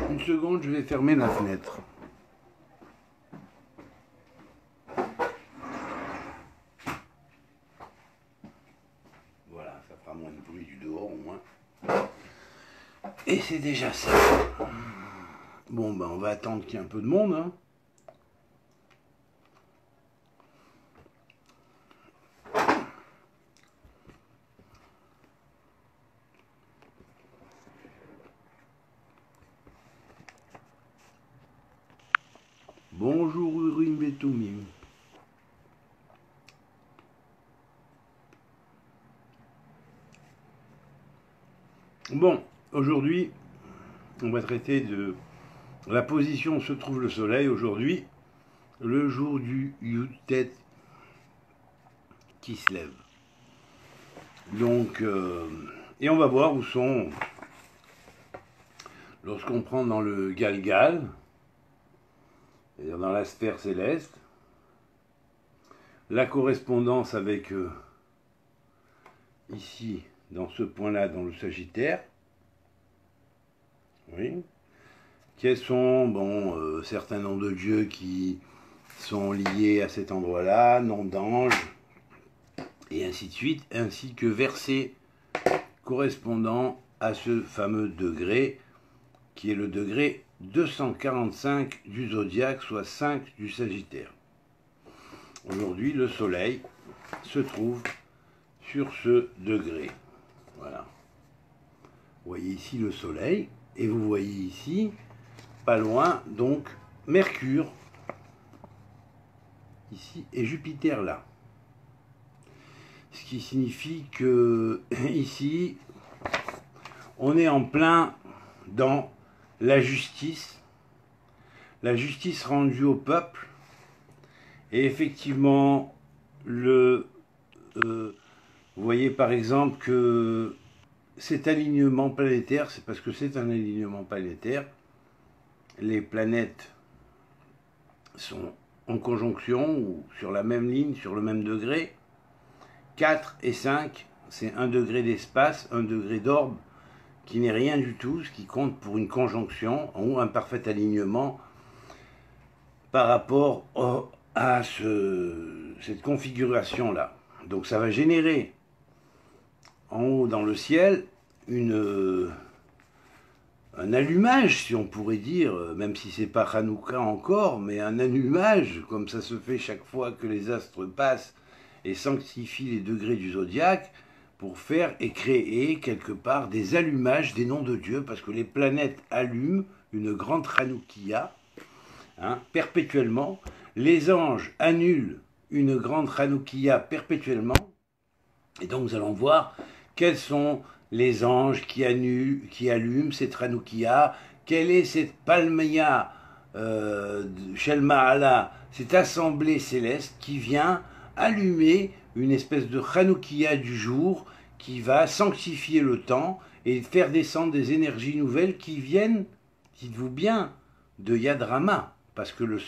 Une seconde, je vais fermer la fenêtre. Voilà, ça fera moins de bruit du dehors au moins. Et c'est déjà ça. Bon, ben on va attendre qu'il y ait un peu de monde, hein. Bonjour Urim Betumim. Bon, aujourd'hui, on va traiter de la position où se trouve le soleil aujourd'hui, le jour du Yutet qui se lève. Donc, et on va voir où sont, lorsqu'on prend dans le Galgal, c'est-à-dire dans la sphère céleste, la correspondance avec ici, dans ce point-là, dans le Sagittaire, oui, quels sont, bon, certains noms de dieux qui sont liés à cet endroit-là, noms d'anges, et ainsi de suite, ainsi que versets correspondant à ce fameux degré, qui est le degré 245 du zodiaque, soit 5 du Sagittaire. Aujourd'hui, le soleil se trouve sur ce degré. Voilà. Vous voyez ici le soleil, et vous voyez ici, pas loin, donc, Mercure, ici, et Jupiter là. Ce qui signifie que, ici, on est en plein dans la justice rendue au peuple, et effectivement, vous voyez par exemple que cet alignement planétaire, c'est parce que c'est un alignement planétaire, les planètes sont en conjonction ou sur la même ligne, sur le même degré. 4 et 5, c'est un degré d'espace, un degré d'orbe, qui n'est rien du tout, ce qui compte pour une conjonction ou un parfait alignement par rapport à cette configuration-là. Donc ça va générer en haut dans le ciel un allumage, si on pourrait dire, même si c'est pas Hanouka encore, mais un allumage, comme ça se fait chaque fois que les astres passent et sanctifient les degrés du zodiaque, pour faire et créer quelque part des allumages des noms de Dieu, parce que les planètes allument une grande Hanoukia, hein, perpétuellement. Les anges annulent une grande Hanoukia perpétuellement. Et donc nous allons voir quels sont les anges qui allument cette Hanoukia, quelle est cette Palmia Shelmaala, cette assemblée céleste qui vient allumer une espèce de Hanoukia du jour qui va sanctifier le temps et faire descendre des énergies nouvelles qui viennent, dites-vous bien, de Yad Rama. Parce que le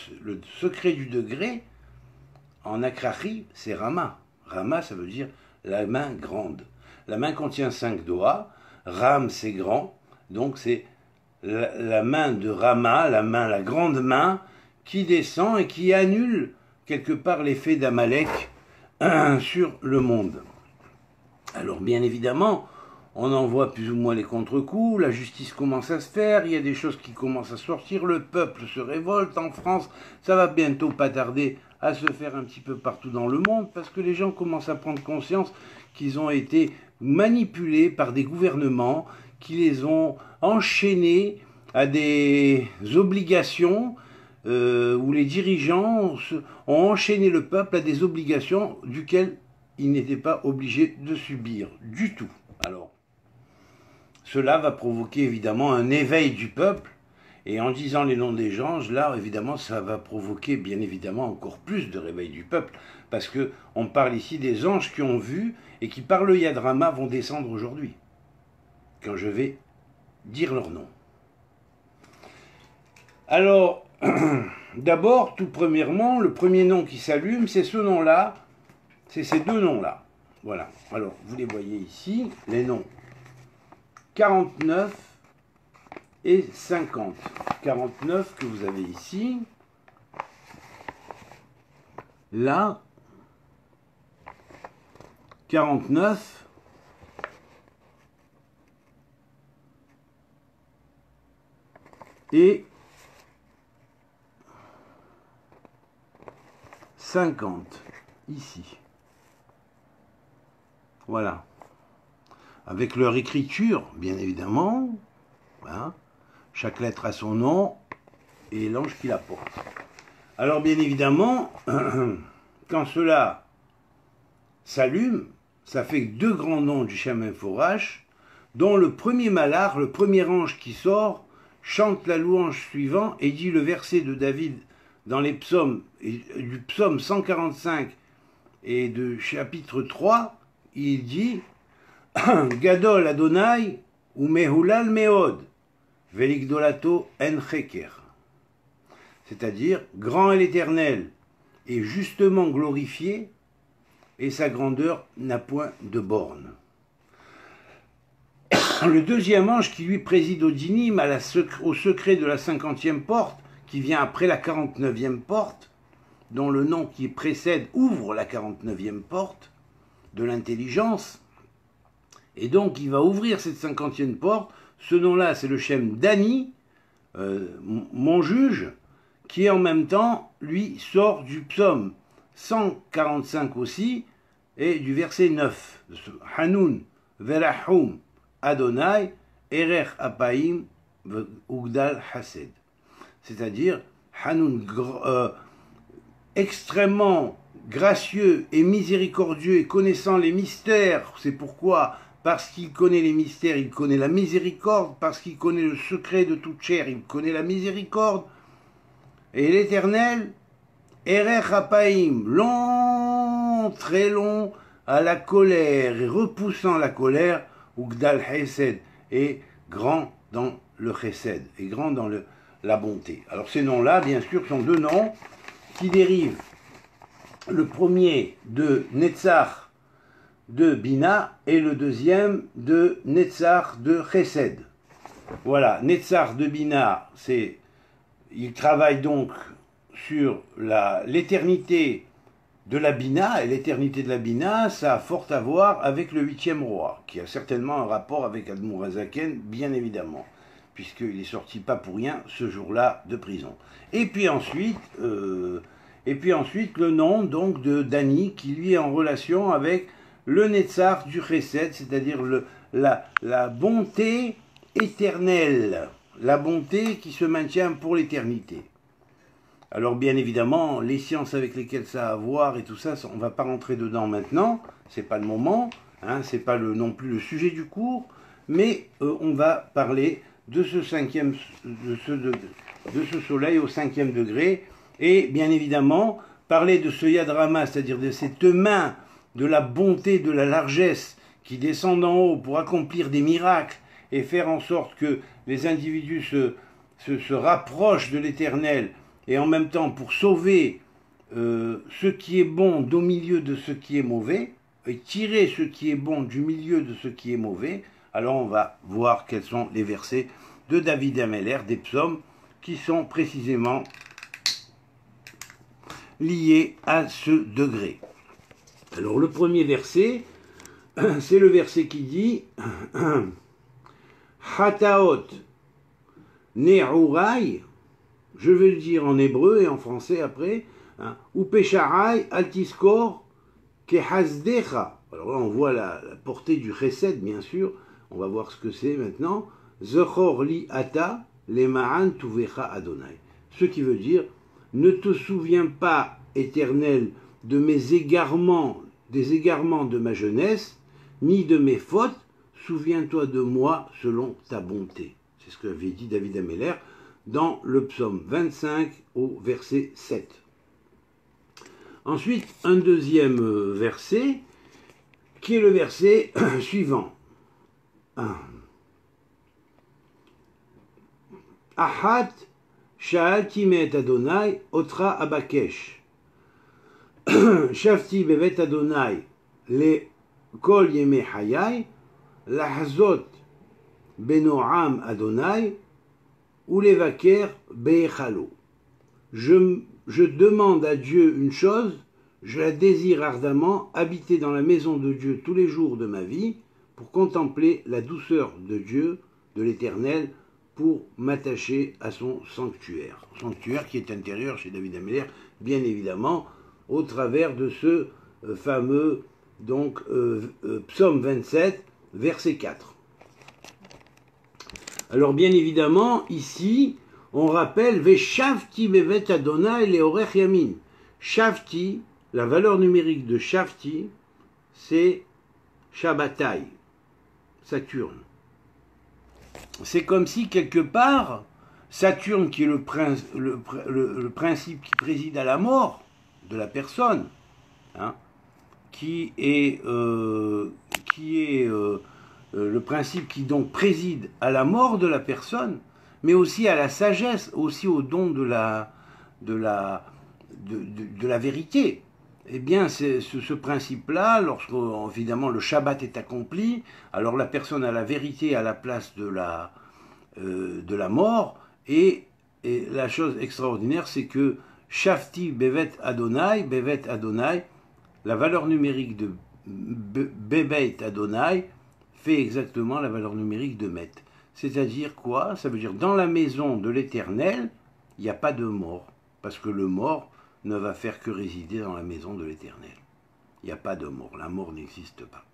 secret du degré, en Akrahi, c'est Rama. Rama, ça veut dire la main grande. La main contient 5 doigts. Ram, c'est grand. Donc c'est la main de Rama, la grande main, qui descend et qui annule quelque part l'effet d'Amalek sur le monde. Alors bien évidemment, on en voit plus ou moins les contre-coups, la justice commence à se faire, il y a des choses qui commencent à sortir, le peuple se révolte en France, ça va bientôt pas tarder à se faire un petit peu partout dans le monde, parce que les gens commencent à prendre conscience qu'ils ont été manipulés par des gouvernements qui les ont enchaînés à des obligations, où les dirigeants ont enchaîné le peuple à des obligations duquel ils n'étaient pas obligés de subir du tout. Alors, cela va provoquer évidemment un éveil du peuple, et en disant les noms des anges, là évidemment ça va provoquer bien évidemment encore plus de réveil du peuple, parce que on parle ici des anges qui ont vu et qui par le Yad Rama vont descendre aujourd'hui, quand je vais dire leur nom. Alors, d'abord, tout premièrement, le premier nom qui s'allume, c'est ce nom-là, c'est ces deux noms-là. Voilà. Alors, vous les voyez ici, les noms 49 et 50. 49 que vous avez ici. Là, 49. Et 50 ici. Voilà. Avec leur écriture, bien évidemment. Voilà. Chaque lettre a son nom et l'ange qui la porte. Alors bien évidemment, quand cela s'allume, ça fait deux grands noms du Shem Forach, dont le premier malar, le premier ange qui sort, chante la louange suivante et dit le verset de David dans les psaumes, du psaume 145 et de chapitre 3, il dit Gadol Adonai ou Mehulal Meod, Velikdolato en Cheker. C'est-à-dire, grand est l'Éternel, et justement glorifié, et sa grandeur n'a point de borne. Le deuxième ange qui lui préside au dinim, au secret de la 50e porte, qui vient après la 49e porte, dont le nom qui précède ouvre la 49e porte de l'intelligence, et donc il va ouvrir cette 50e porte. Ce nom-là, c'est le Shem Dani, mon juge, qui en même temps, lui, sort du psaume 145 aussi, et du verset 9, Hanun Verahum Adonai Erer Apaim Ugdal Hased. C'est-à-dire, Hanun, extrêmement gracieux et miséricordieux et connaissant les mystères. C'est pourquoi, parce qu'il connaît les mystères, il connaît la miséricorde, parce qu'il connaît le secret de toute chair, il connaît la miséricorde. Et l'Éternel, Erer Apaim, long, très long, à la colère et repoussant la colère, Ugdal Hesed, et grand dans le Chesed, et grand dans la bonté. Alors ces noms-là, bien sûr, sont deux noms qui dérivent, le premier de Netzach de Bina et le deuxième de Netzach de Chesed. Voilà, Netzach de Bina, il travaille donc sur l'éternité de la Bina, et l'éternité de la Bina, ça a fort à voir avec le 8e roi, qui a certainement un rapport avec Admour Hazaken, bien évidemment, puisqu'il est sorti pas pour rien ce jour-là de prison. Et puis ensuite, le nom donc de Dani, qui lui est en relation avec le Netzach du Chesed, c'est-à-dire la bonté éternelle, la bonté qui se maintient pour l'éternité. Alors bien évidemment, les sciences avec lesquelles ça a à voir et tout ça, on ne va pas rentrer dedans maintenant, c'est pas le moment, hein, c'est pas non plus le sujet du cours, mais on va parler de ce soleil au 5e degré, et bien évidemment, parler de ce yadrama, c'est-à-dire de cette main de la bonté, de la largesse qui descend d'en haut pour accomplir des miracles et faire en sorte que les individus se rapprochent de l'Éternel, et en même temps pour sauver ce qui est bon d'au milieu de ce qui est mauvais, et tirer ce qui est bon du milieu de ce qui est mauvais. Alors on va voir quels sont les versets de David Ameller, des psaumes, qui sont précisément liés à ce degré. Alors le premier verset, c'est le verset qui dit Hataot Ne'urai, je vais le dire en hébreu et en français après, ou Pesharai Altiskor Kehazdecha. Alors là on voit la portée du Chesed, bien sûr, on va voir ce que c'est maintenant. Zechor li ata lema'an tuvecha Adonai. Ce qui veut dire, ne te souviens pas, Éternel, de mes égarements, des égarements de ma jeunesse, ni de mes fautes, souviens-toi de moi selon ta bonté. C'est ce qu'avait dit David Ameller dans le psaume 25 au verset 7. Ensuite, un deuxième verset, qui est le verset suivant. Ahat sha'alti me'et Adonai otra abakesh. Shavti bevet Adonai le kol yemei hayai lahazot benoam Adonai ou levaker be'echalo. Je demande à Dieu une chose, je la désire ardemment, habiter dans la maison de Dieu tous les jours de ma vie, pour contempler la douceur de Dieu, de l'Éternel, pour m'attacher à son sanctuaire. Sanctuaire qui est intérieur chez David Améler, bien évidemment, au travers de ce fameux psaume 27, verset 4. Alors bien évidemment, ici, on rappelle Veshavti bevet Adonai leorech yamin. Shavti, la valeur numérique de Shavti, c'est Shabbatai, Saturne. C'est comme si quelque part, Saturne, qui est le principe qui préside à la mort de la personne, hein, qui est le principe qui donc préside à la mort de la personne, mais aussi à la sagesse, aussi au don de la vérité. Eh bien, c'est ce principe-là, lorsque évidemment le Shabbat est accompli, alors la personne a la vérité à la place de la mort, et la chose extraordinaire, c'est que Shavti bevet Adonai, la valeur numérique de bevet Adonai fait exactement la valeur numérique de Met. C'est-à-dire quoi? Ça veut dire dans la maison de l'Éternel, il n'y a pas de mort, parce que le mort ne va faire que résider dans la maison de l'Éternel. Il n'y a pas de mort, la mort n'existe pas.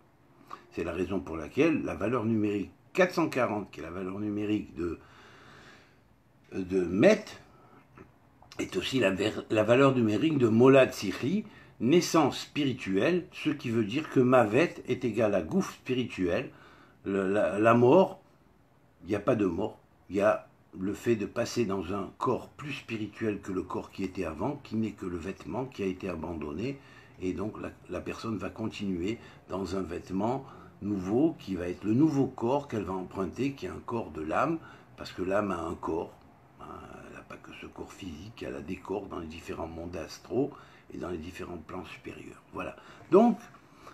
C'est la raison pour laquelle la valeur numérique 440, qui est la valeur numérique de Met, est aussi la valeur numérique de Molad Sichli, naissance spirituelle, ce qui veut dire que Mavet est égal à gouffre spirituel, la mort, il n'y a pas de mort, il y a le fait de passer dans un corps plus spirituel que le corps qui était avant, qui n'est que le vêtement qui a été abandonné, et donc la personne va continuer dans un vêtement nouveau, qui va être le nouveau corps qu'elle va emprunter, qui est un corps de l'âme, parce que l'âme a un corps, elle n'a pas que ce corps physique, elle a des corps dans les différents mondes astraux, et dans les différents plans supérieurs. Voilà. Donc,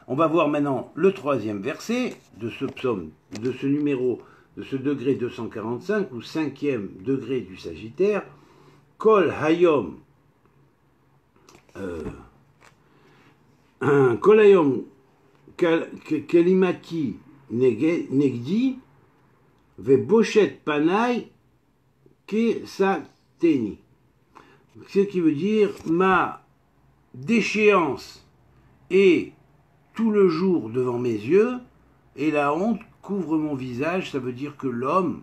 on va voir maintenant le troisième verset de ce psaume, de ce numéro, de ce degré 245, ou cinquième degré du Sagittaire. Kol hayom, Kol hayom kelimati negdi, ve boshet panai kesateni. Ce qui veut dire ma déchéance est tout le jour devant mes yeux, et la honte couvre mon visage. Ça veut dire que l'homme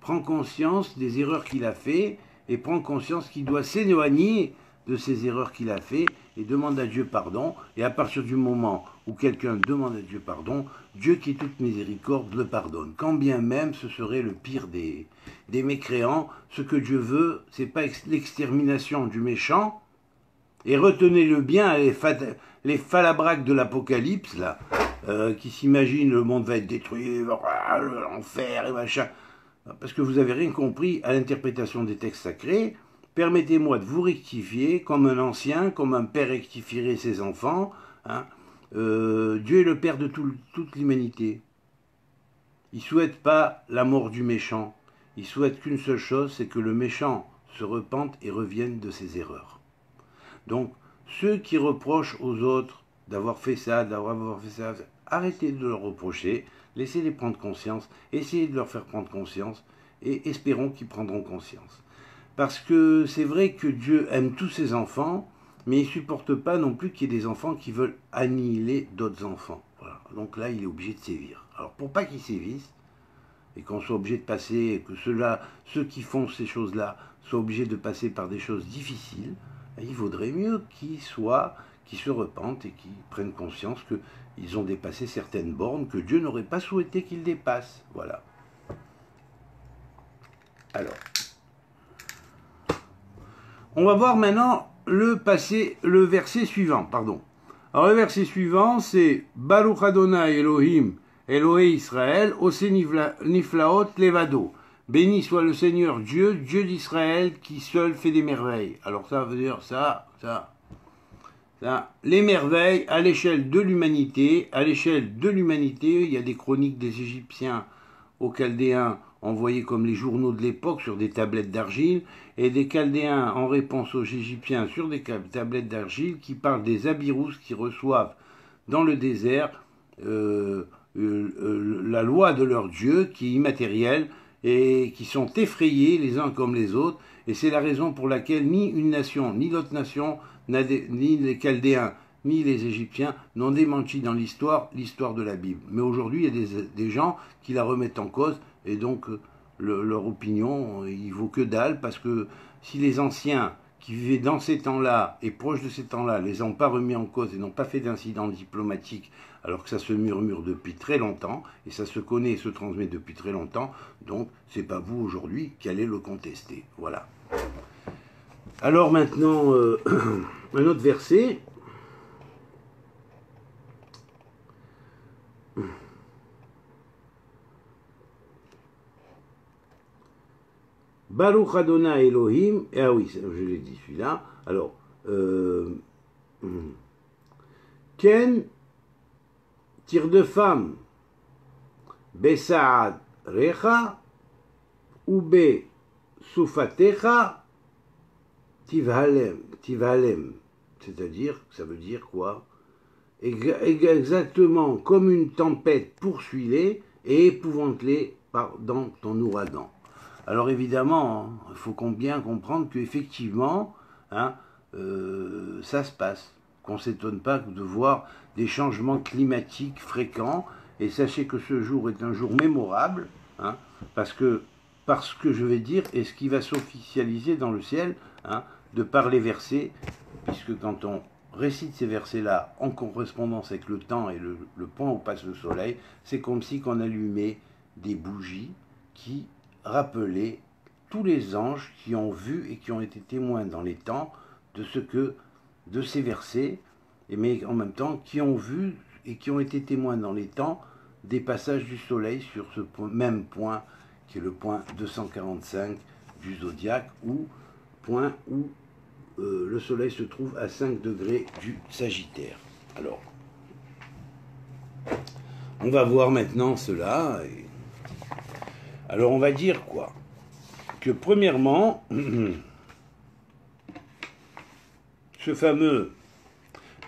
prend conscience des erreurs qu'il a fait, et prend conscience qu'il doit s'éloigner de ces erreurs qu'il a fait, et demande à Dieu pardon. Et à partir du moment où quelqu'un demande à Dieu pardon, Dieu qui est toute miséricorde le pardonne. Quand bien même ce serait le pire des mécréants, ce que Dieu veut, c'est pas l'extermination du méchant. Et retenez-le bien, les phalabraques de l'Apocalypse, là, qui s'imaginent le monde va être détruit, l'enfer et machin. Parce que vous n'avez rien compris à l'interprétation des textes sacrés. Permettez-moi de vous rectifier, comme un ancien, comme un père rectifierait ses enfants. Hein. Dieu est le père de toute l'humanité. Il ne souhaite pas la mort du méchant. Il souhaite qu'une seule chose, c'est que le méchant se repente et revienne de ses erreurs. Donc, ceux qui reprochent aux autres d'avoir fait ça, arrêtez de leur reprocher, laissez-les prendre conscience, essayez de leur faire prendre conscience, et espérons qu'ils prendront conscience. Parce que c'est vrai que Dieu aime tous ses enfants, mais il ne supporte pas non plus qu'il y ait des enfants qui veulent annihiler d'autres enfants. Voilà. Donc là, il est obligé de sévir. Alors, pour pas qu'ils sévissent, et qu'on soit obligé de passer, que ceux qui font ces choses-là soient obligés de passer par des choses difficiles, il vaudrait mieux qu'ils se repentent et qu'ils prennent conscience qu'ils ont dépassé certaines bornes que Dieu n'aurait pas souhaité qu'ils dépassent. Voilà. Alors, on va voir maintenant le verset suivant. Pardon. Alors le verset suivant, c'est Baruch Adonai Elohim, Elohé Israël, Ose Niflaot Levado. Béni soit le Seigneur Dieu, Dieu d'Israël, qui seul fait des merveilles. Alors ça veut dire ça, les merveilles à l'échelle de l'humanité. À l'échelle de l'humanité, il y a des chroniques des Égyptiens aux Chaldéens envoyés comme les journaux de l'époque sur des tablettes d'argile, et des Chaldéens en réponse aux Égyptiens sur des tablettes d'argile qui parlent des Abirous qui reçoivent dans le désert la loi de leur Dieu qui est immatérielle et qui sont effrayés les uns comme les autres. Et c'est la raison pour laquelle ni une nation, ni l'autre nation, ni les Chaldéens, ni les Égyptiens n'ont démenti dans l'histoire de la Bible. Mais aujourd'hui, il y a des gens qui la remettent en cause, et donc leur opinion, il vaut que dalle, parce que si les anciens qui vivaient dans ces temps-là et proches de ces temps-là les ont pas remis en cause et n'ont pas fait d'incidents diplomatiques, alors que ça se murmure depuis très longtemps, et ça se connaît et se transmet depuis très longtemps, donc c'est pas vous aujourd'hui qui allez le contester. Voilà. Alors maintenant, un autre verset. Baruch Adonai Elohim, ah oui, je l'ai dit celui-là. Alors, Ken, tire de femme, Besaad Recha, ou Be Sufatecha, Tivhalem. C'est-à-dire, ça veut dire quoi? Exactement comme une tempête, poursuis-les et épouvante-les dans ton ouragan. Alors évidemment, il faut bien comprendre qu'effectivement, ça se passe. Qu'on ne s'étonne pas de voir des changements climatiques fréquents. Et sachez que ce jour est un jour mémorable, parce que je vais dire, et ce qui va s'officialiser dans le ciel, de par les versets, puisque quand on récite ces versets-là en correspondance avec le temps et le point où passe le soleil, c'est comme si on allumait des bougies qui rappelaient tous les anges qui ont vu et qui ont été témoins dans les temps de ces versets, mais en même temps qui ont vu et qui ont été témoins dans les temps des passages du soleil sur ce même point qui est le point 245 du zodiaque, point où le soleil se trouve à 5 degrés du Sagittaire. Alors, on va voir maintenant cela. Alors, on va dire quoi? Que premièrement, ce fameux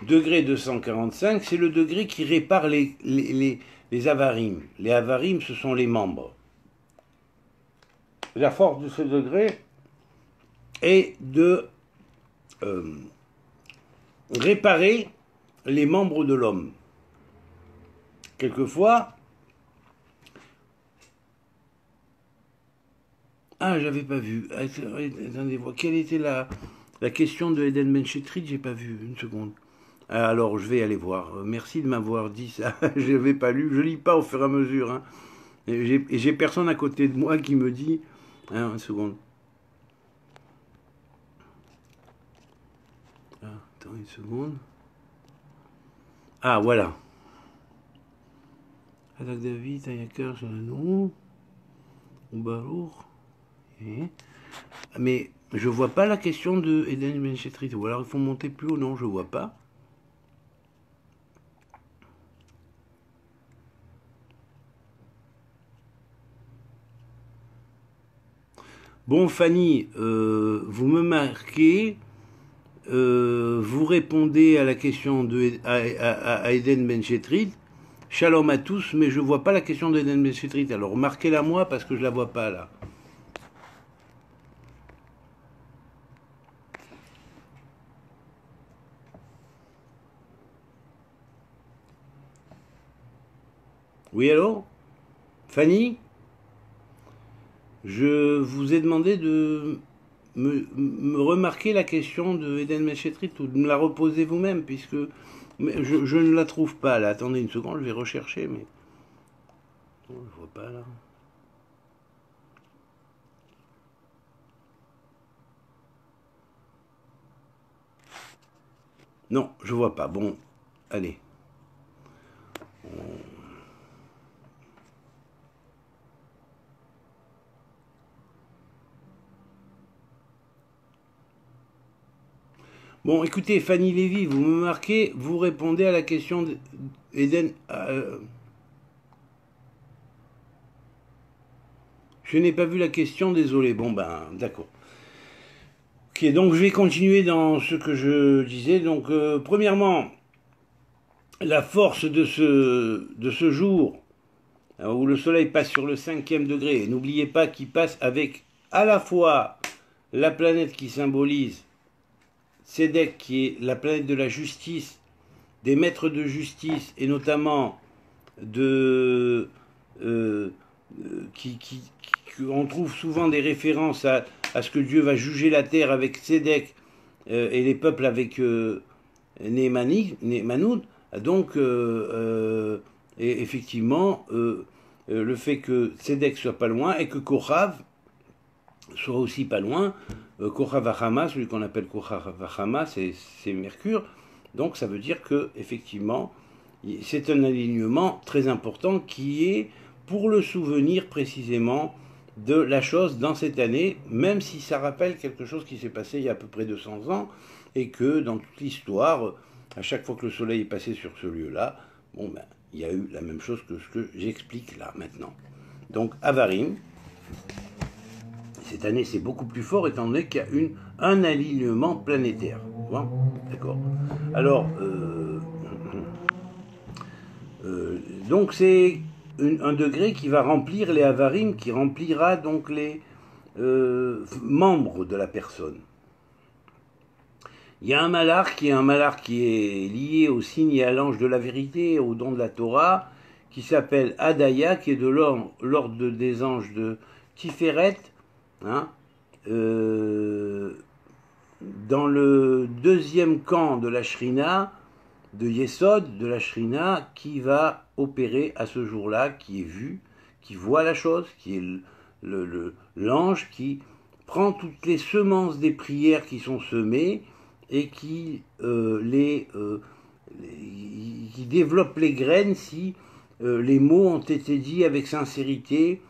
degré 245, c'est le degré qui répare les avarim. Les avarim, ce sont les membres. La force de ce degré est de réparer les membres de l'homme. Quelquefois, j'avais pas vu. Attendez, quelle était la question de Eden Benchetrit? J'ai pas vu, une seconde. Alors, je vais aller voir. Merci de m'avoir dit ça. Je n'avais pas lu. Je lis pas au fur et à mesure. Et j'ai personne à côté de moi qui me dit... une seconde. Attends une seconde. Voilà. Adak David, Ayakar, Jalanou, Baruch. Mais je vois pas la question de Eden Benchetrit. Ou alors il faut monter plus haut. Non, je vois pas. Bon, Fanny, vous me marquez, vous répondez à la question à Eden Benchetrit. Shalom à tous, mais je ne vois pas la question d'Eden Benchetrit. Alors marquez-la moi parce que je ne la vois pas là. Oui, allô? Fanny? Je vous ai demandé de me remarquer la question de Eden Benchetrit ou de me la reposer vous-même, puisque je ne la trouve pas là. Attendez une seconde, je vais rechercher, mais... je vois pas là. Non, je vois pas. Bon, allez. Bon, écoutez, Fanny Lévy, vous me marquez, vous répondez à la question d'Eden... Je n'ai pas vu la question, désolé. Bon, ben, d'accord. Ok, donc je vais continuer dans ce que je disais. Donc, premièrement, la force de ce jour, où le soleil passe sur le 5e degré. N'oubliez pas qu'il passe avec à la fois la planète qui symbolise Sédek, qui est la planète de la justice, des maîtres de justice, et notamment de on trouve souvent des références à ce que Dieu va juger la terre avec Sédek et les peuples avec Némanoud. Donc, et effectivement, le fait que Sédek soit pas loin et que Kochav soit aussi pas loin, Kochav Achama, celui qu'on appelle Kochav Achama, c'est Mercure. Donc ça veut dire que effectivement, c'est un alignement très important qui est pour le souvenir précisément de la chose dans cette année, même si ça rappelle quelque chose qui s'est passé il y a à peu près 200 ans, et que dans toute l'histoire, à chaque fois que le soleil est passé sur ce lieu-là, bon ben, il y a eu la même chose que ce que j'explique là maintenant. Donc Avarim, cette année c'est beaucoup plus fort étant donné qu'il y a un alignement planétaire. D'accord. Alors, donc c'est un degré qui va remplir les Avarim, qui remplira donc les membres de la personne. Il y a un malar qui est lié au signe et à l'ange de la vérité, au don de la Torah, qui s'appelle Adaya, qui est de l'ordre des anges de Tiferet, hein, dans le deuxième camp de la Shrina, de Yesod, de la Shrina, qui va opérer à ce jour-là, qui est vu, qui voit la chose, qui est l'ange qui prend toutes les semences des prières qui sont semées et qui développe les graines si les mots ont été dits avec sincérité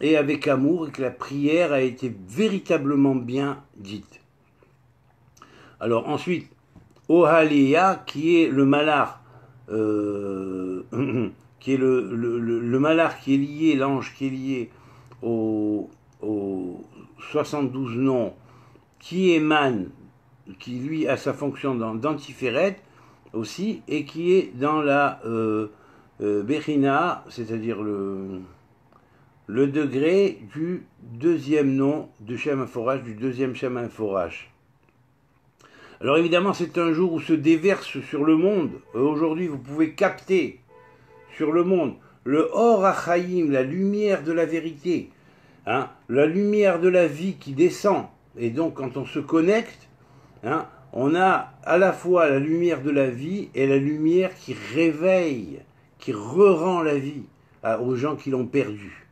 et avec amour et que la prière a été véritablement bien dite. Alors ensuite, Ohaliya, qui est le malar, qui est le malar qui est lié, l'ange qui est lié aux 72 noms, qui émane, qui lui a sa fonction d'antiféret aussi, et qui est dans la Bechina, c'est-à-dire le degré du deuxième nom du Shem Inforach, du deuxième Shem Inforach. Alors évidemment, c'est un jour où se déverse sur le monde. Aujourd'hui, vous pouvez capter sur le monde le Or HaChaim, la lumière de la vérité, hein, la lumière de la vie qui descend. Et donc, quand on se connecte, hein, on a à la fois la lumière de la vie et la lumière qui réveille, qui rend la vie aux gens qui l'ont perdue.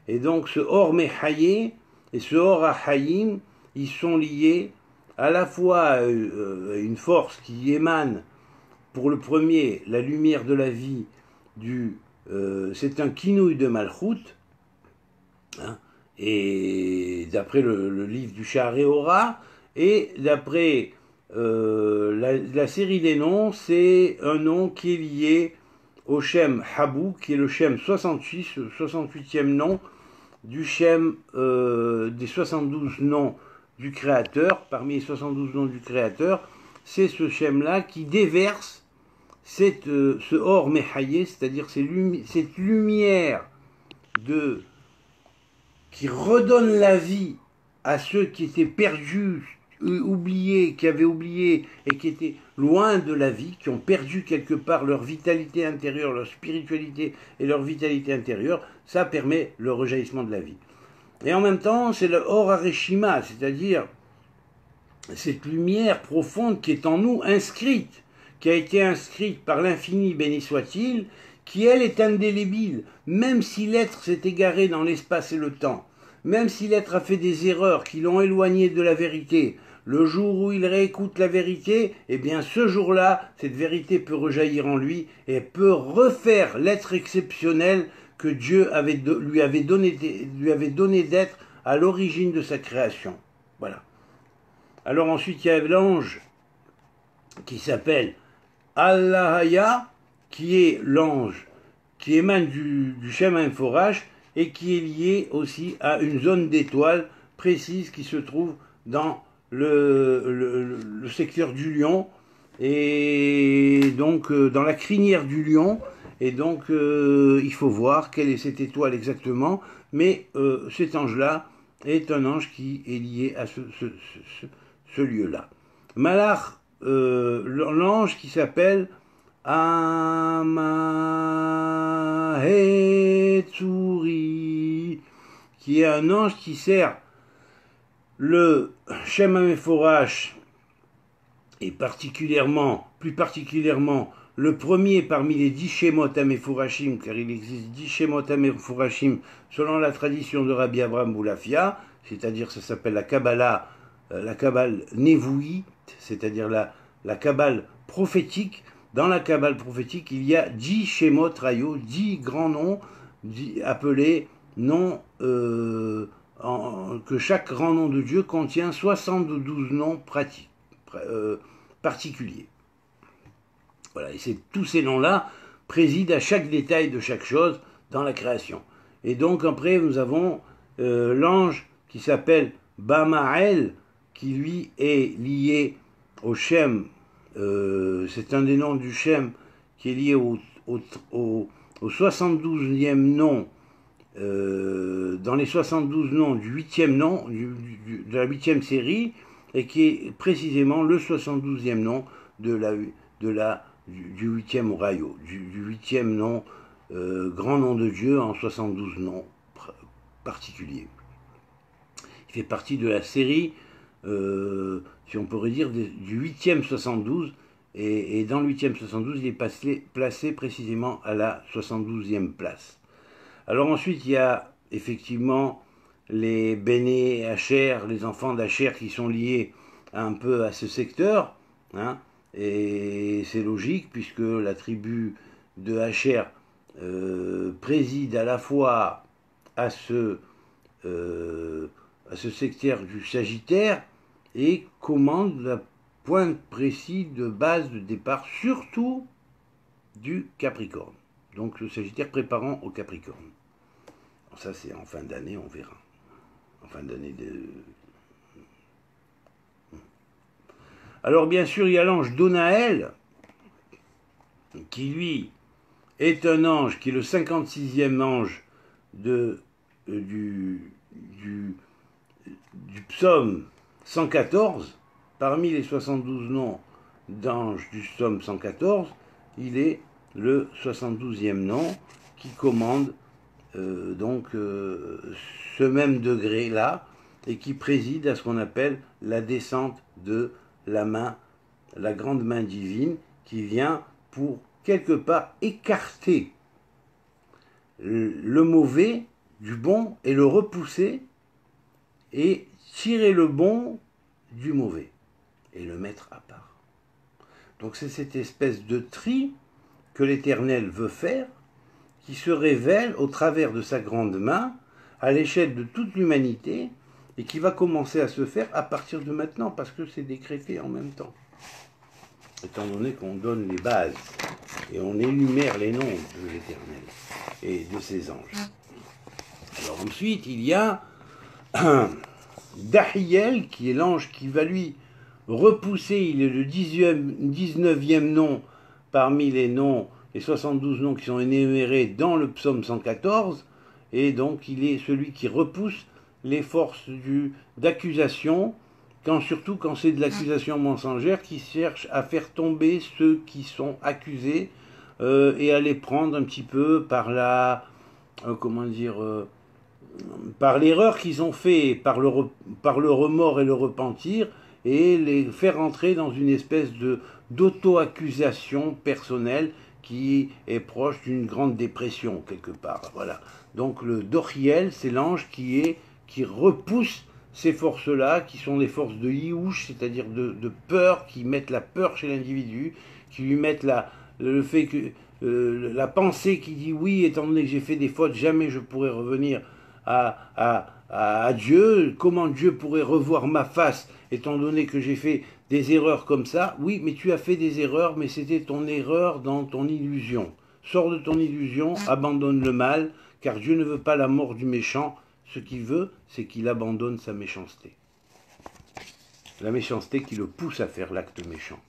Et donc, ce Or Mechaye et ce Or HaChaim, ils sont liés à la fois une force qui émane, pour le premier, la lumière de la vie, c'est un kinouï de Malchut, hein, et d'après le livre du Shaharéora, et d'après la série des noms, c'est un nom qui est lié au Shem Habou, qui est le Shem 68, le 68e nom du Shem des 72 noms du Créateur. Parmi les 72 noms du Créateur, c'est ce Shem-là qui déverse ce Or Mechaye, c'est-à-dire cette lumière qui redonne la vie à ceux qui étaient perdus, oubliés, qui avaient oublié et qui étaient loin de la vie, qui ont perdu quelque part leur vitalité intérieure, leur spiritualité et leur vitalité intérieure. Ça permet le rejaillissement de la vie. Et en même temps, c'est le Or Areshima, c'est-à-dire cette lumière profonde qui est en nous, inscrite, qui a été inscrite par l'infini, béni soit-il, qui elle est indélébile, même si l'être s'est égaré dans l'espace et le temps, même si l'être a fait des erreurs qui l'ont éloigné de la vérité, le jour où il réécoute la vérité, eh bien ce jour-là, cette vérité peut rejaillir en lui et peut refaire l'être exceptionnel que Dieu lui avait donné d'être à l'origine de sa création. Voilà. Alors ensuite, il y a l'ange qui s'appelle Allahaya, qui est l'ange qui émane du Shem Inforach et qui est lié aussi à une zone d'étoiles précise qui se trouve dans le secteur du Lion, et donc dans la crinière du Lion, et donc il faut voir quelle est cette étoile exactement, mais cet ange-là est un ange qui est lié à ce lieu-là. Malach, l'ange qui s'appelle Amahetsuri, qui est un ange qui sert le Shem HaMeforash, et plus particulièrement, le premier parmi les 10 Shemot HaMeforashim, car il existe 10 Shemot HaMeforashim selon la tradition de Rabbi Abraham Boulafia, c'est-à-dire ça s'appelle la Kabbalah, la Kabbale Nevoïte, c'est-à-dire la Kabbale prophétique. Dans la Kabbale prophétique, il y a 10 Shemot Rayo, 10 grands noms appelés noms, que chaque grand nom de Dieu contient 72 noms particuliers. Voilà, et tous ces noms-là président à chaque détail de chaque chose dans la création. Et donc après, nous avons l'ange qui s'appelle Bamael, qui lui est lié au Shem, c'est un des noms du Shem qui est lié au 72e nom, dans les 72 noms du 8e nom, de la 8e série, et qui est précisément le 72e nom du 8e Rayo, du 8e nom, grand nom de Dieu en 72 noms particuliers. Il fait partie de la série, si on pourrait dire, du 8e 72, et dans le 8e 72, il est placé précisément à la 72e place. Alors ensuite, il y a effectivement les Béné Hacher, les enfants d'Hacher qui sont liés un peu à ce secteur, hein, et c'est logique puisque la tribu de Hacher préside à la fois à ce secteur du Sagittaire et commande la pointe précise de base de départ, surtout du Capricorne. Donc le Sagittaire préparant au Capricorne. Alors ça c'est en fin d'année, on verra. En fin d'année de... Alors bien sûr il y a l'ange Donaël, qui lui est un ange, qui est le 56e ange du psaume 114, parmi les 72 noms d'anges du psaume 114, il est le 72e nom qui commande ce même degré-là et qui préside à ce qu'on appelle la descente de la main, la grande main divine, qui vient pour quelque part écarter le mauvais du bon et le repousser et tirer le bon du mauvais et le mettre à part. Donc c'est cette espèce de tri que l'Éternel veut faire, qui se révèle au travers de sa grande main à l'échelle de toute l'humanité et qui va commencer à se faire à partir de maintenant parce que c'est décrété en même temps. Étant donné qu'on donne les bases et on énumère les noms de l'Éternel et de ses anges. Alors ensuite, il y a Dahiel, qui est l'ange qui va lui repousser, il est le 19e nom parmi les noms, les 72 noms qui sont énumérés dans le psaume 114, et donc il est celui qui repousse les forces d'accusation, surtout quand c'est de l'accusation mensongère, qui cherche à faire tomber ceux qui sont accusés et à les prendre un petit peu par par l'erreur qu'ils ont fait, par le remords et le repentir, et les faire entrer dans une espèce d'auto-accusation personnelle qui est proche d'une grande dépression quelque part. Voilà. Donc le Dochiel, c'est l'ange qui repousse ces forces-là, qui sont des forces de Yiouch, c'est-à-dire de peur, qui mettent la peur chez l'individu, qui lui mettent le fait que la pensée qui dit oui, étant donné que j'ai fait des fautes, jamais je pourrai revenir à Dieu. Comment Dieu pourrait revoir ma face, étant donné que j'ai fait des erreurs comme ça? Oui, mais tu as fait des erreurs, mais c'était ton erreur dans ton illusion. Sors de ton illusion, abandonne le mal, car Dieu ne veut pas la mort du méchant. Ce qu'il veut, c'est qu'il abandonne sa méchanceté. La méchanceté qui le pousse à faire l'acte méchant.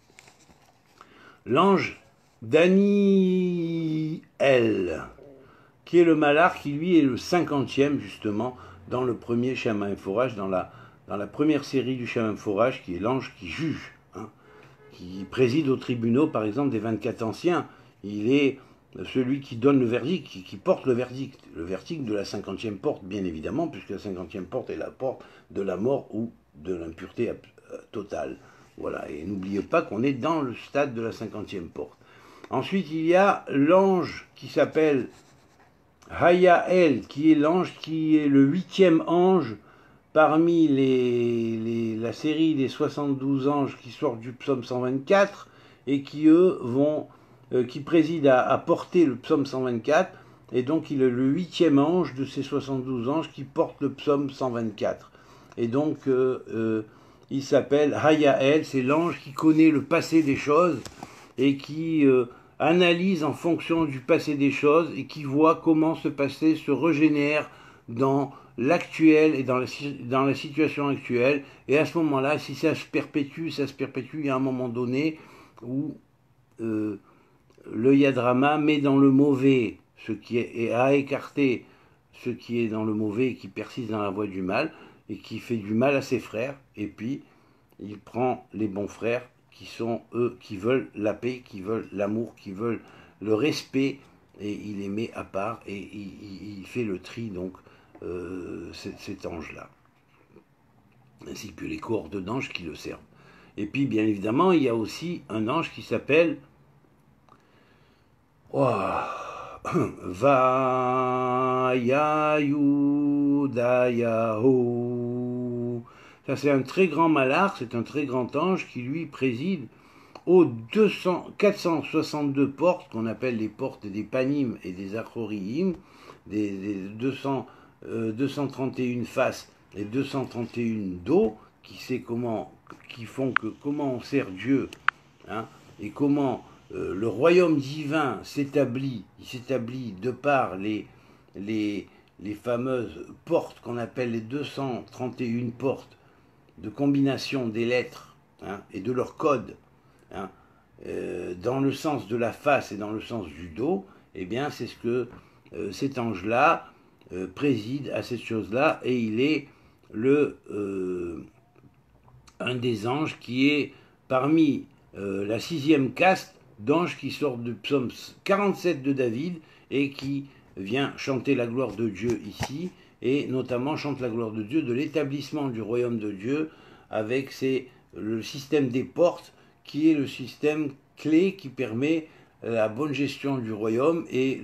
L'ange Daniel, qui est le Malach, qui lui est le 50e justement dans le premier Shamaim Forage, dans la première série du Shamaim Forage, qui est l'ange qui juge, hein, qui préside aux tribunaux par exemple des 24 anciens. Il est celui qui donne le verdict, qui porte le verdict de la 50e porte bien évidemment, puisque la 50e porte est la porte de la mort ou de l'impureté totale. Voilà, et n'oubliez pas qu'on est dans le stade de la 50e porte. Ensuite, il y a l'ange qui s'appelle Hayael, qui est l'ange qui est le 8e ange parmi la série des 72 anges qui sortent du psaume 124 et qui, eux, qui président à porter le psaume 124. Et donc, il est le 8e ange de ces 72 anges qui porte le psaume 124. Et donc, il s'appelle Hayael, c'est l'ange qui connaît le passé des choses et qui analyse en fonction du passé des choses et qui voit comment ce passé se régénère dans l'actuel et dans la situation actuelle. Et à ce moment-là, si ça se perpétue, il y a un moment donné où le Yadrama met dans le mauvais ce qui est à écarter ce qui est dans le mauvais et qui persiste dans la voie du mal et qui fait du mal à ses frères. Et puis, il prend les bons frères qui sont eux, qui veulent la paix, qui veulent l'amour, qui veulent le respect, et il les met à part, et il fait le tri, donc, cet ange-là, ainsi que les cohortes d'anges qui le servent. Et puis, bien évidemment, il y a aussi un ange qui s'appelle Vayayudayahu. Ça, c'est un très grand malach, c'est un très grand ange qui, lui, préside aux 462 portes, qu'on appelle les portes des Panim et des Achoriim, des 231 faces et 231 dos, qui font que comment on sert Dieu, hein, et comment le royaume divin s'établit. Il s'établit de par les fameuses portes qu'on appelle les 231 portes, de combination des lettres, hein, et de leur code, hein, dans le sens de la face et dans le sens du dos. Eh bien, c'est ce que cet ange-là préside à cette chose-là, et il est un des anges qui est parmi la 6e caste d'anges qui sort du psaume 47 de David et qui vient chanter la gloire de Dieu ici, et notamment chante la gloire de Dieu de l'établissement du royaume de Dieu avec le système des portes qui est le système clé qui permet la bonne gestion du royaume et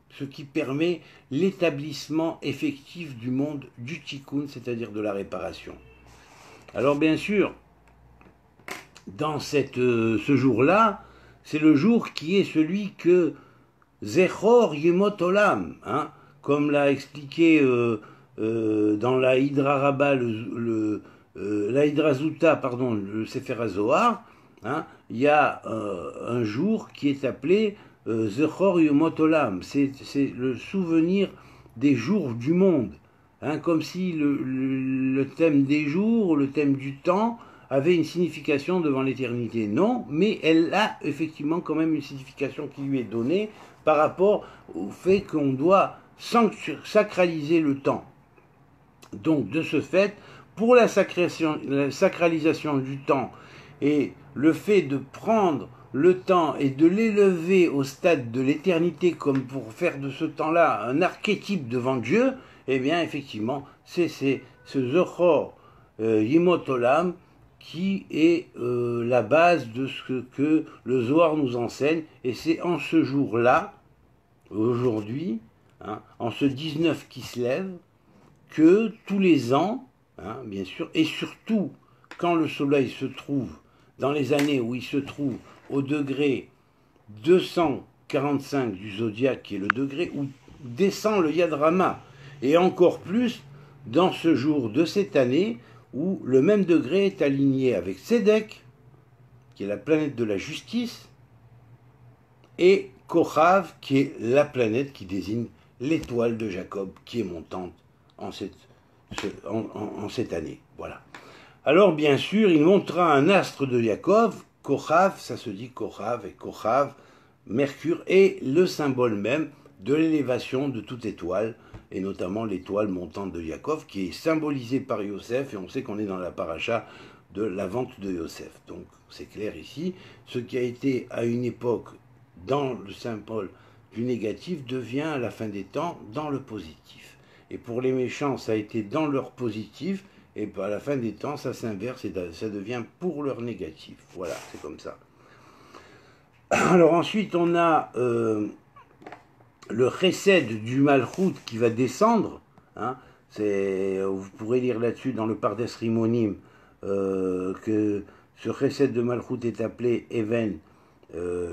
ce qui permet l'établissement effectif du monde du tikkun, c'est-à-dire de la réparation. Alors bien sûr, dans ce jour-là, c'est le jour qui est celui que Zechor Yemot Olam, hein, comme l'a expliqué dans la Hydra Rabba, la Hydra Zuta, pardon, le Sefer HaZohar, hein, il y a un jour qui est appelé Zechor Yemot Olam, c'est le souvenir des jours du monde, hein, comme si le thème des jours, le thème du temps, avait une signification devant l'éternité. Non, mais elle a effectivement quand même une signification qui lui est donnée par rapport au fait qu'on doit sacraliser le temps. Donc, de ce fait, pour la sacralisation du temps et le fait de prendre le temps et de l'élever au stade de l'éternité comme pour faire de ce temps-là un archétype devant Dieu, eh bien, effectivement, c'est ce Zechor Yemot Olam qui est la base de ce que le Zohar nous enseigne, et c'est en ce jour-là, aujourd'hui, hein, en ce 19 qui se lève, que tous les ans, hein, bien sûr, et surtout quand le soleil se trouve, dans les années où il se trouve au degré 245 du zodiaque, qui est le degré où descend le Yadrama, et encore plus dans ce jour de cette année, où le même degré est aligné avec Sédek, qui est la planète de la justice, et Kochav, qui est la planète qui désigne l'étoile de Jacob, qui est montante en cette année. Voilà. Alors, bien sûr, il montra un astre de Jacob, Kochav, ça se dit Kochav, et Kochav, Mercure, est le symbole même de l'élévation de toute étoile, et notamment l'étoile montante de Jacob, qui est symbolisée par Yosef, et on sait qu'on est dans la paracha de la vente de Yosef. Donc, c'est clair ici, ce qui a été à une époque dans le symbole du négatif devient à la fin des temps dans le positif. Et pour les méchants, ça a été dans leur positif, et à la fin des temps, ça s'inverse et ça devient pour leur négatif. Voilà, c'est comme ça. Alors ensuite, on a le chesed du Malchut qui va descendre. Hein, vous pourrez lire là-dessus dans le Pardes Rimonim que ce chesed de Malchut est appelé Even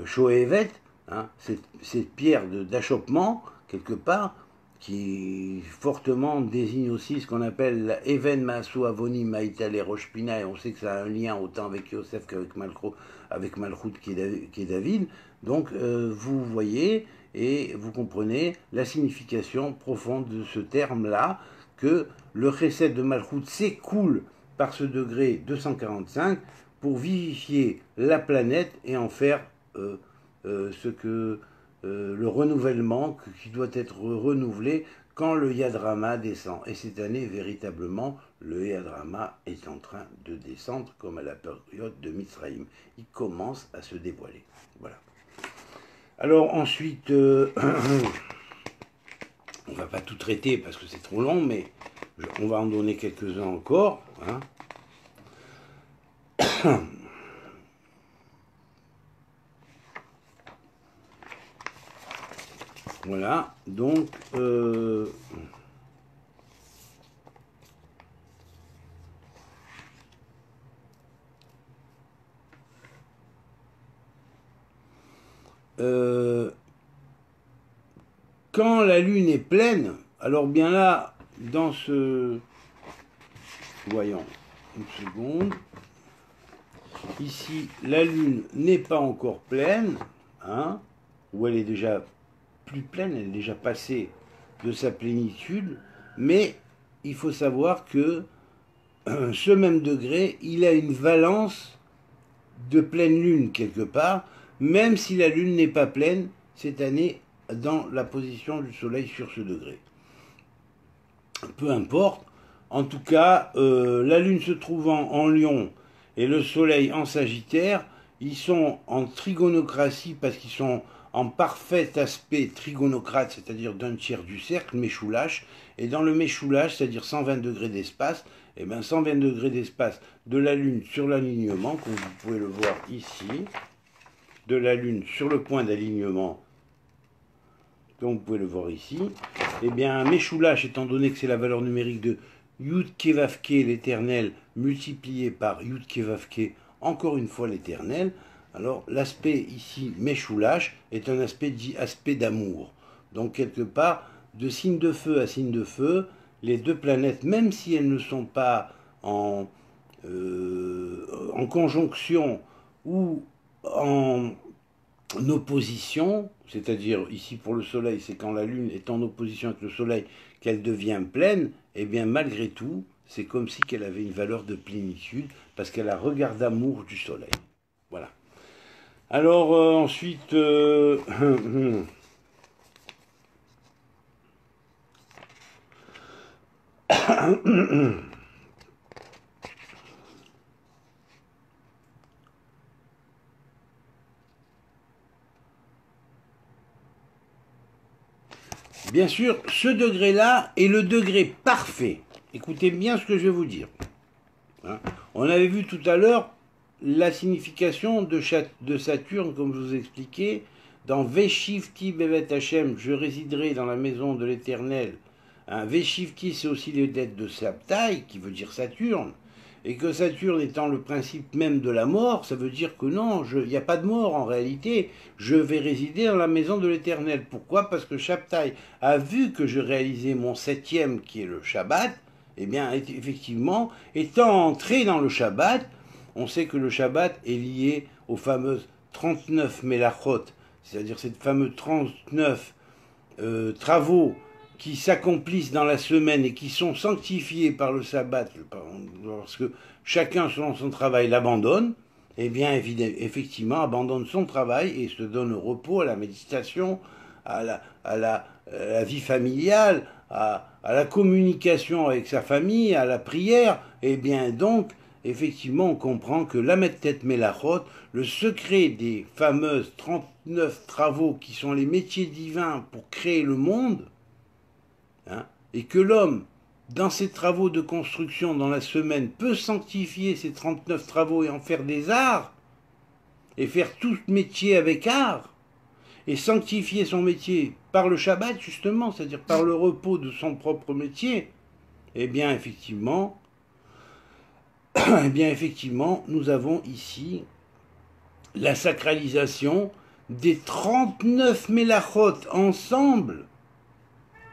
Shoevet, hein, cette pierre d'achoppement, quelque part, qui fortement désigne aussi ce qu'on appelle la Even Maasu Avonim Maïtale Roshpina, et on sait que ça a un lien autant avec Yosef qu'avec Malchut qui est David. Donc vous voyez et vous comprenez la signification profonde de ce terme-là, que le chesed de Malchut s'écoule par ce degré 245 pour vivifier la planète et en faire le renouvellement qui doit être renouvelé quand le Yadrama descend. Et cette année, véritablement, le Yadrama est en train de descendre comme à la période de Mitzrayim. Il commence à se dévoiler. Voilà. Alors ensuite, on ne va pas tout traiter parce que c'est trop long, mais on va en donner quelques-uns encore. Hein. Voilà, donc quand la lune est pleine, alors bien là, dans ce... Voyons, une seconde. Ici, la lune n'est pas encore pleine, hein, ou elle est déjà plus pleine, elle est déjà passée de sa plénitude, mais il faut savoir que ce même degré, il a une valence de pleine lune quelque part, même si la lune n'est pas pleine cette année dans la position du soleil sur ce degré. Peu importe, en tout cas, la lune se trouvant en Lion et le soleil en Sagittaire, ils sont en trigonocratie parce qu'ils sont en parfait aspect trigonocrate, c'est-à-dire d'un tiers du cercle, Meshoulash, et dans le Meshoulash, c'est-à-dire 120 degrés d'espace, et bien 120 degrés d'espace de la Lune sur l'alignement, comme vous pouvez le voir ici, de la Lune sur le point d'alignement, comme vous pouvez le voir ici, et bien Meshoulash, étant donné que c'est la valeur numérique de Yud Kevavke, l'éternel, multiplié par Yud Kevavke, encore une fois l'éternel. Alors l'aspect ici, Meshoulash, est un aspect dit aspect d'amour. Donc quelque part, de signe de feu à signe de feu, les deux planètes, même si elles ne sont pas en conjonction ou en opposition, c'est-à-dire ici pour le soleil, c'est quand la lune est en opposition avec le soleil qu'elle devient pleine, et bien malgré tout, c'est comme si qu'elle avait une valeur de plénitude, parce qu'elle a regard d'amour du soleil. Voilà. Alors ensuite, bien sûr, ce degré-là est le degré parfait. Écoutez bien ce que je vais vous dire. Hein, on avait vu tout à l'heure la signification de Saturne, comme je vous expliquais, dans Veshivti Bevet Hashem, je résiderai dans la maison de l'Éternel. Hein, Veshivti, c'est aussi les dettes de Sabtai, qui veut dire Saturne, et que Saturne étant le principe même de la mort, ça veut dire que non, il n'y a pas de mort en réalité, je vais résider dans la maison de l'Éternel. Pourquoi? Parce que Sabtai a vu que je réalisais mon 7e, qui est le Shabbat, eh bien, effectivement, étant entré dans le Shabbat, on sait que le Shabbat est lié aux fameuses 39 Melachot, c'est-à-dire ces fameux 39 travaux qui s'accomplissent dans la semaine et qui sont sanctifiés par le sabbat, lorsque chacun selon son travail l'abandonne, eh bien effectivement abandonne son travail et se donne au repos, à la méditation, à la vie familiale, à la communication avec sa famille, à la prière, eh bien donc effectivement on comprend que la Mettet Melachot, le secret des fameuses 39 travaux qui sont les métiers divins pour créer le monde, hein, et que l'homme, dans ses travaux de construction dans la semaine, peut sanctifier ces 39 travaux et en faire des arts, et faire tout métier avec art, et sanctifier son métier par le Shabbat, justement, c'est-à-dire par le repos de son propre métier, eh bien, effectivement, nous avons ici la sacralisation des 39 Melachot ensemble,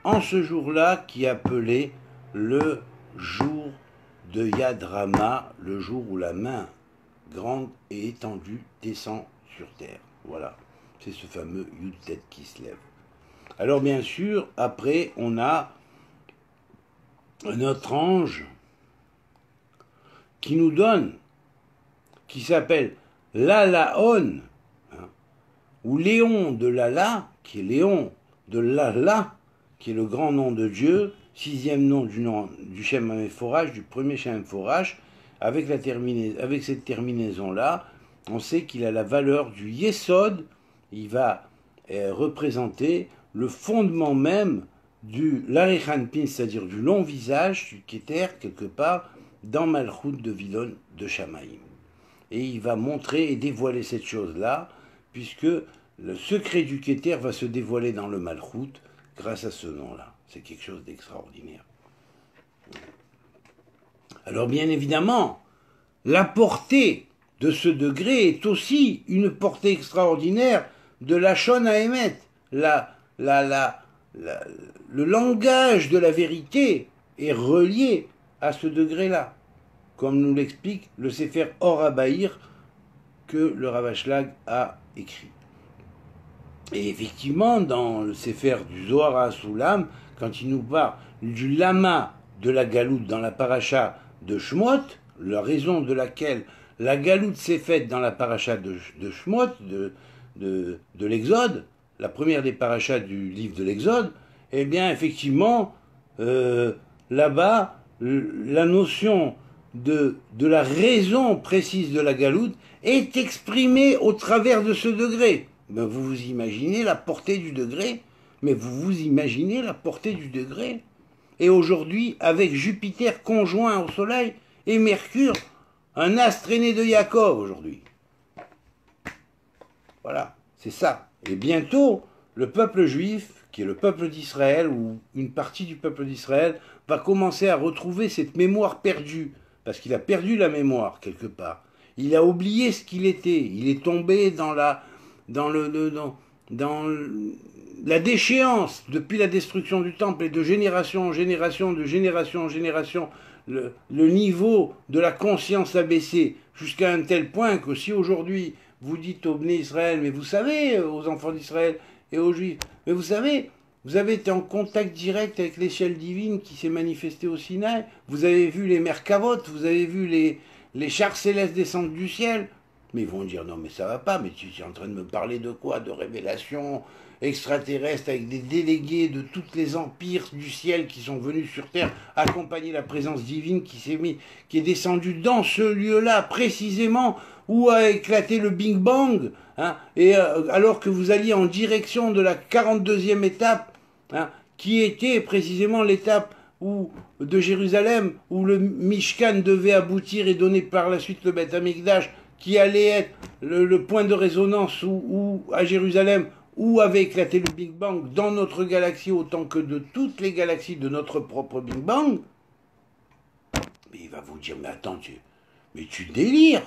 en ce jour-là qui est appelé le jour de Yad Rama, le jour où la main grande et étendue descend sur terre. Voilà, c'est ce fameux Yud-Tet qui se lève. Alors bien sûr, après, on a notre ange qui nous donne, qui s'appelle Lalaon, hein, ou Léon de Lala, qui est Léon de Lala, qui est le grand nom de Dieu, sixième nom du Shem HaMeforach, du premier Shem HaMeforach, avec cette terminaison-là, on sait qu'il a la valeur du Yesod, il va représenter le fondement même du Larichanpin, c'est-à-dire du long visage, du Keter, quelque part, dans Malchut de Vilon de Shamaïm. Et il va montrer et dévoiler cette chose-là, puisque le secret du Keter va se dévoiler dans le Malchut, grâce à ce nom-là. C'est quelque chose d'extraordinaire. Alors bien évidemment, la portée de ce degré est aussi une portée extraordinaire de la Shon HaEmet. Le langage de la vérité est relié à ce degré-là, comme nous l'explique le Sefer Or HaBahir que le Rav Ashlag a écrit. Et effectivement, dans le Sefer du Zohar HaSulam, quand il nous parle du lama de la galoute dans la paracha de Shmot, la raison de laquelle la galoute s'est faite dans la paracha de Shmot, de l'Exode, la première des parachas du livre de l'Exode, eh bien, effectivement, là-bas, la notion de la raison précise de la galoute est exprimée au travers de ce degré. Ben, vous vous imaginez la portée du degré, mais vous vous imaginez la portée du degré. Et aujourd'hui, avec Jupiter conjoint au Soleil et Mercure, un astre aîné de Yaakov aujourd'hui. Voilà, c'est ça. Et bientôt, le peuple juif, qui est le peuple d'Israël, ou une partie du peuple d'Israël, va commencer à retrouver cette mémoire perdue, parce qu'il a perdu la mémoire quelque part. Il a oublié ce qu'il était. Il est tombé dans la déchéance depuis la destruction du temple, et de génération en génération, le niveau de la conscience a baissé jusqu'à un tel point que si aujourd'hui vous dites aux Bnei Israël, mais vous savez, aux enfants d'Israël et aux Juifs, mais vous savez, vous avez été en contact direct avec l'échelle divine qui s'est manifestée au Sinaï, vous avez vu les Merkavot, vous avez vu les chars célestes descendre du ciel. Mais ils vont dire, non mais ça va pas, mais tu es en train de me parler de quoi? De révélations extraterrestres avec des délégués de tous les empires du ciel qui sont venus sur terre accompagner la présence divine qui est descendue dans ce lieu-là précisément où a éclaté le Big Bang, hein, et alors que vous alliez en direction de la 42e étape, hein, qui était précisément l'étape de Jérusalem, où le Mishkan devait aboutir et donner par la suite le Beth Amikdash, qui allait être le point de résonance où à Jérusalem, où avait éclaté le Big Bang dans notre galaxie autant que de toutes les galaxies de notre propre Big Bang. Mais il va vous dire, mais attends, tu délires.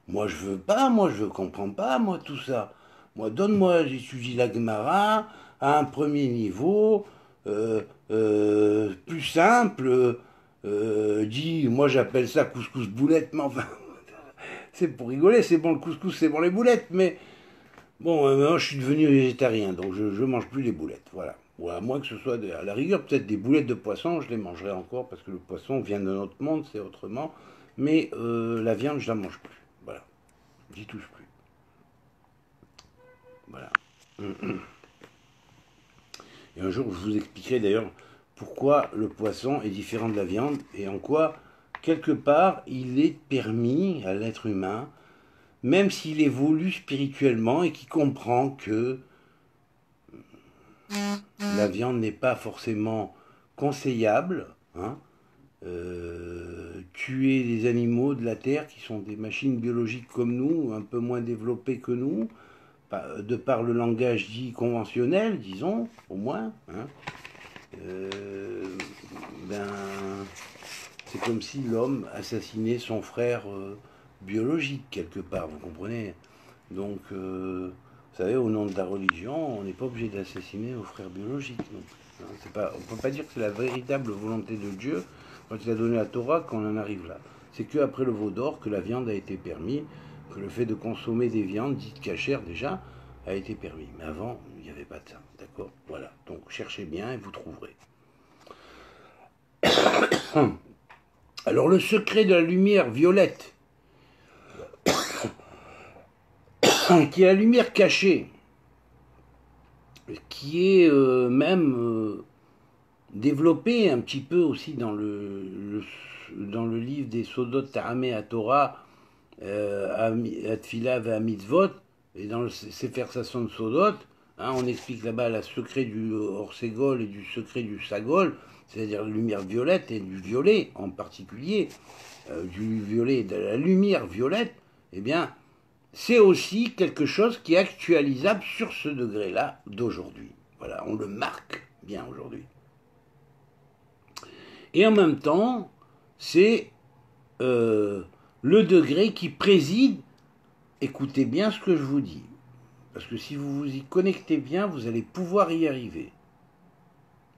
Moi je veux pas, moi je comprends pas, moi tout ça. Moi donne-moi, j'étudie la Gemara à un premier niveau, plus simple, moi j'appelle ça couscous boulette, mais enfin, c'est pour rigoler, c'est bon le couscous, c'est bon les boulettes, mais Bon, maintenant je suis devenu végétarien, donc je ne mange plus les boulettes, voilà. Ou à moins que ce soit, à la rigueur, peut-être des boulettes de poisson, je les mangerai encore, parce que le poisson vient de notre monde, c'est autrement. Mais la viande, je la mange plus. Voilà, j'y touche plus. Voilà. Et un jour, je vous expliquerai d'ailleurs pourquoi le poisson est différent de la viande et en quoi, quelque part, il est permis à l'être humain, même s'il évolue spirituellement et qu'il comprend que la viande n'est pas forcément conseillable, hein, tuer des animaux de la terre qui sont des machines biologiques comme nous, un peu moins développées que nous, de par le langage dit conventionnel, disons, au moins, hein, euh, ben, c'est comme si l'homme assassinait son frère biologique quelque part, vous comprenez. Donc, vous savez, au nom de la religion, on n'est pas obligé d'assassiner nos frères biologiques. Hein, on ne peut pas dire que c'est la véritable volonté de Dieu quand il a donné la Torah qu'on en arrive là. C'est qu'après le veau d'or que la viande a été permise, que le fait de consommer des viandes dites cachères déjà a été permis. Mais avant, il n'y avait pas de ça. D'accord. Voilà. Donc cherchez bien et vous trouverez. Alors le secret de la lumière violette, qui est la lumière cachée, qui est même développé un petit peu aussi dans dans le livre des Sodot Ta'ameh à Torah, à Tfila et à Mitzvot, et dans le Sefer Sasson de Sodot, hein, on explique là-bas le secret du Orsegol et du secret du Sagol, c'est-à-dire la lumière violette et du violet en particulier, du violet et de la lumière violette, eh bien, c'est aussi quelque chose qui est actualisable sur ce degré-là d'aujourd'hui. Voilà, on le marque bien aujourd'hui. Et en même temps, c'est le degré qui préside, écoutez bien ce que je vous dis, parce que si vous vous y connectez bien, vous allez pouvoir y arriver.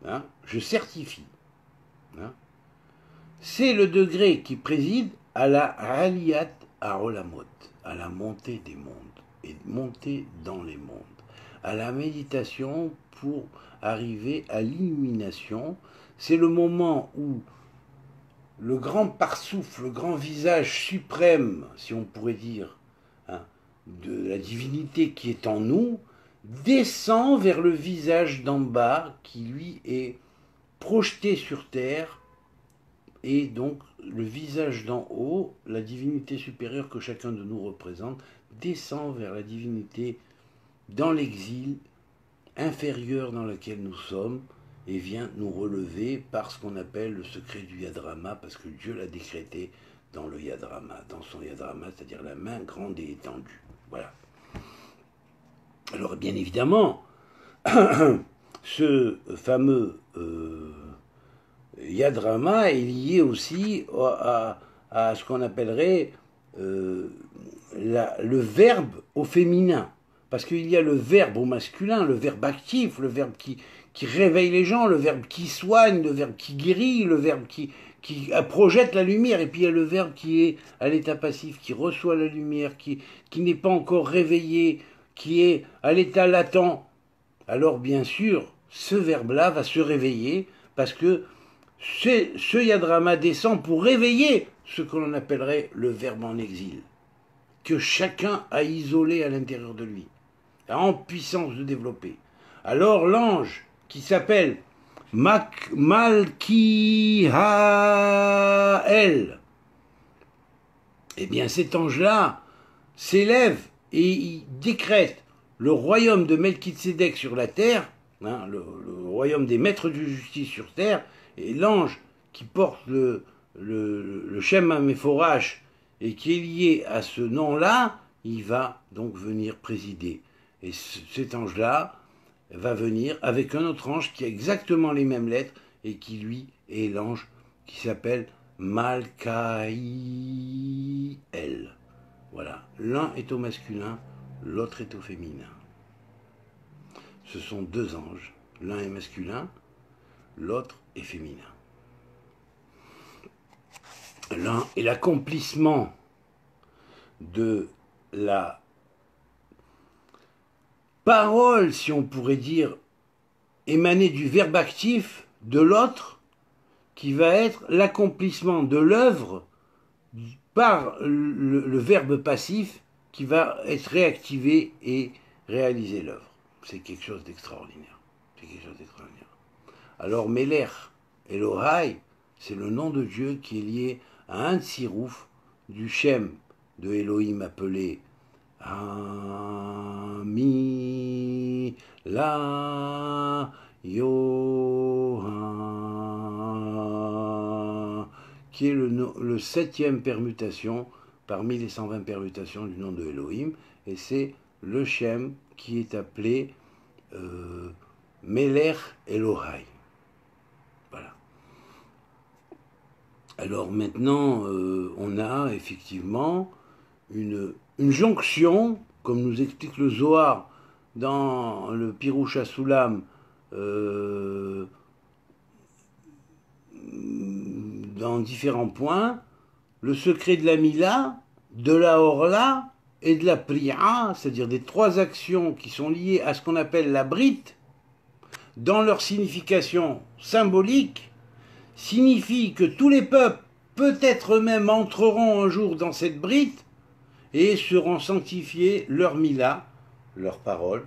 Hein, je certifie. Hein, c'est le degré qui préside à la Aliyat Harolamot, à la montée des mondes, et montée dans les mondes, à la méditation pour arriver à l'illumination. C'est le moment où le grand parsouffle, le grand visage suprême, si on pourrait dire, hein, de la divinité qui est en nous, descend vers le visage d'en bas qui lui est projeté sur terre, et donc le visage d'en haut, la divinité supérieure que chacun de nous représente, descend vers la divinité dans l'exil inférieur dans lequel nous sommes, et vient nous relever par ce qu'on appelle le secret du Yadrama, parce que Dieu l'a décrété dans le Yadrama, dans son Yadrama, c'est-à-dire la main grande et étendue. Voilà. Alors bien évidemment, ce fameux Yadrama est lié aussi à ce qu'on appellerait le verbe au féminin. Parce qu'il y a le verbe au masculin, le verbe actif, le verbe qui réveille les gens, le verbe qui soigne, le verbe qui guérit, le verbe qui projette la lumière, et puis il y a le verbe qui est à l'état passif, qui reçoit la lumière, qui n'est pas encore réveillé, qui est à l'état latent. Alors bien sûr, ce verbe-là va se réveiller, parce que ce Yadrama descend pour réveiller ce que l'on appellerait le verbe en exil, que chacun a isolé à l'intérieur de lui, en puissance de développer. Alors l'ange qui s'appelle Malkihael, eh bien cet ange-là s'élève et il décrète le royaume de Melchizedek sur la terre, hein, le royaume des maîtres de justice sur terre, et l'ange qui porte le Shem HaMeforash et qui est lié à ce nom-là, il va donc venir présider. Et cet ange-là va venir avec un autre ange qui a exactement les mêmes lettres et qui, lui, est l'ange qui s'appelle Malkaïel. Voilà. L'un est au masculin, l'autre est au féminin. Ce sont deux anges. L'un est masculin, l'autre est féminin. L'un est l'accomplissement de la parole, si on pourrait dire, émanée du verbe actif de l'autre, qui va être l'accomplissement de l'œuvre par le verbe passif qui va être réactivé et réaliser l'œuvre. C'est quelque chose d'extraordinaire. C'est quelque chose d'extraordinaire. Alors Meler Elohai, c'est le nom de Dieu qui est lié à un tsirouf du Shem de Elohim appelé Ami La Yoha, qui est le 7e permutation parmi les 120 permutations du nom de Elohim, et c'est le Shem qui est appelé Meler Elohai. Voilà. Alors maintenant, on a effectivement une jonction, comme nous explique le Zohar dans le Pirouche Soulam, dans différents points, le secret de la Mila, de la Orla et de la Priya, c'est-à-dire des 3 actions qui sont liées à ce qu'on appelle la Brite, dans leur signification symbolique, signifie que tous les peuples, peut-être eux-mêmes, entreront un jour dans cette Brite et seront sanctifiés leur Mila, leur parole,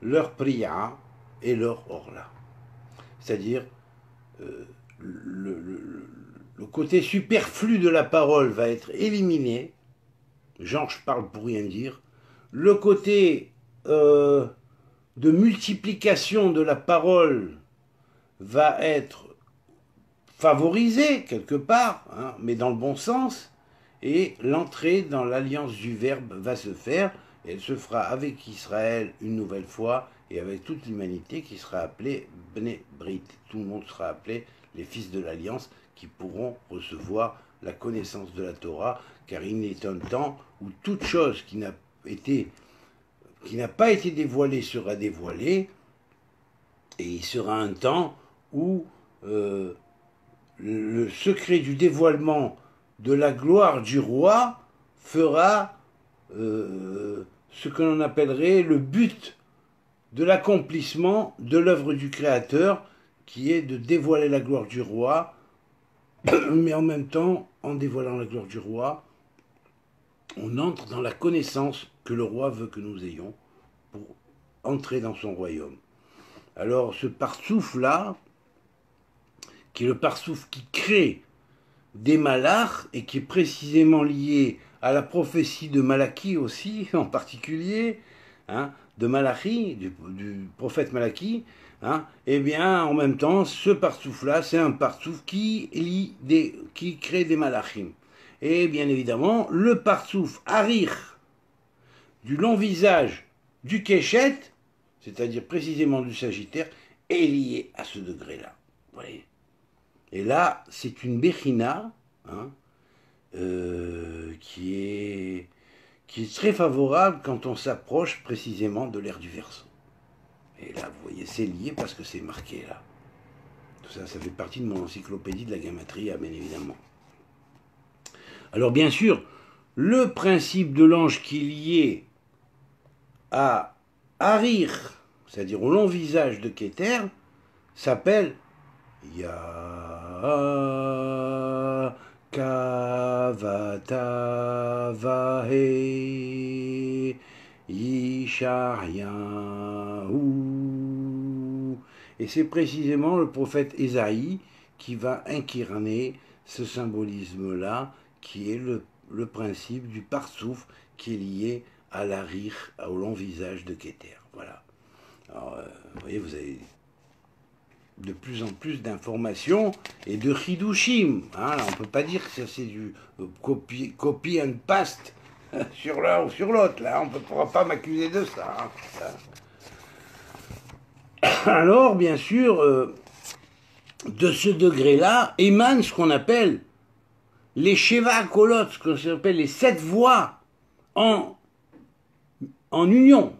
leur Priya et leur Orla. C'est-à-dire, le côté superflu de la parole va être éliminé. Genre, je parle pour rien dire. Le côté de multiplication de la parole va être favorisé quelque part, hein, mais dans le bon sens, et l'entrée dans l'alliance du Verbe va se faire, et elle se fera avec Israël une nouvelle fois, et avec toute l'humanité qui sera appelée Bnei Brit. Tout le monde sera appelé les fils de l'alliance qui pourront recevoir la connaissance de la Torah, car il est un temps où toute chose qui n'a pas été dévoilée sera dévoilée, et il sera un temps où le secret du dévoilement de la gloire du roi fera ce que l'on appellerait le but de l'accomplissement de l'œuvre du Créateur, qui est de dévoiler la gloire du roi, mais en même temps, en dévoilant la gloire du roi, on entre dans la connaissance que le roi veut que nous ayons pour entrer dans son royaume. Alors ce parsouf-là, qui est le parsouf qui crée des malachs et qui est précisément lié à la prophétie de Malachi aussi, en particulier, hein, de Malachi, du prophète Malachi, hein, et bien en même temps, ce parsouf-là, c'est un parsouf qui crée des malachim. Et bien évidemment, le parsouf Harir, du long visage du Keshet, c'est-à-dire précisément du Sagittaire, est lié à ce degré-là. Vous voyez ? Et là, c'est une Bechina, hein, qui est très favorable quand on s'approche précisément de l'ère du Verseau. Et là, vous voyez, c'est lié parce que c'est marqué là. Tout ça, ça fait partie de mon encyclopédie de la Gamatria, bien évidemment. Alors bien sûr, le principe de l'ange qui est lié à Harir, c'est-à-dire au long visage de Keter, s'appelle Ya Kavata Vahe Yishayahu. Et c'est précisément le prophète Ésaïe qui va incarner ce symbolisme-là, qui est le principe du parsouf qui est lié à l'Harir, au long visage de Keter. Voilà. Alors, vous voyez, vous avez de plus en plus d'informations et de chidushim. Hein, on ne peut pas dire que c'est du copy and paste sur l'un ou sur l'autre. Là, on ne pourra pas m'accuser de ça. Hein. Alors, bien sûr, de ce degré-là émane ce qu'on appelle les Sheva Kolot, ce qu'on appelle les 7 voix en union.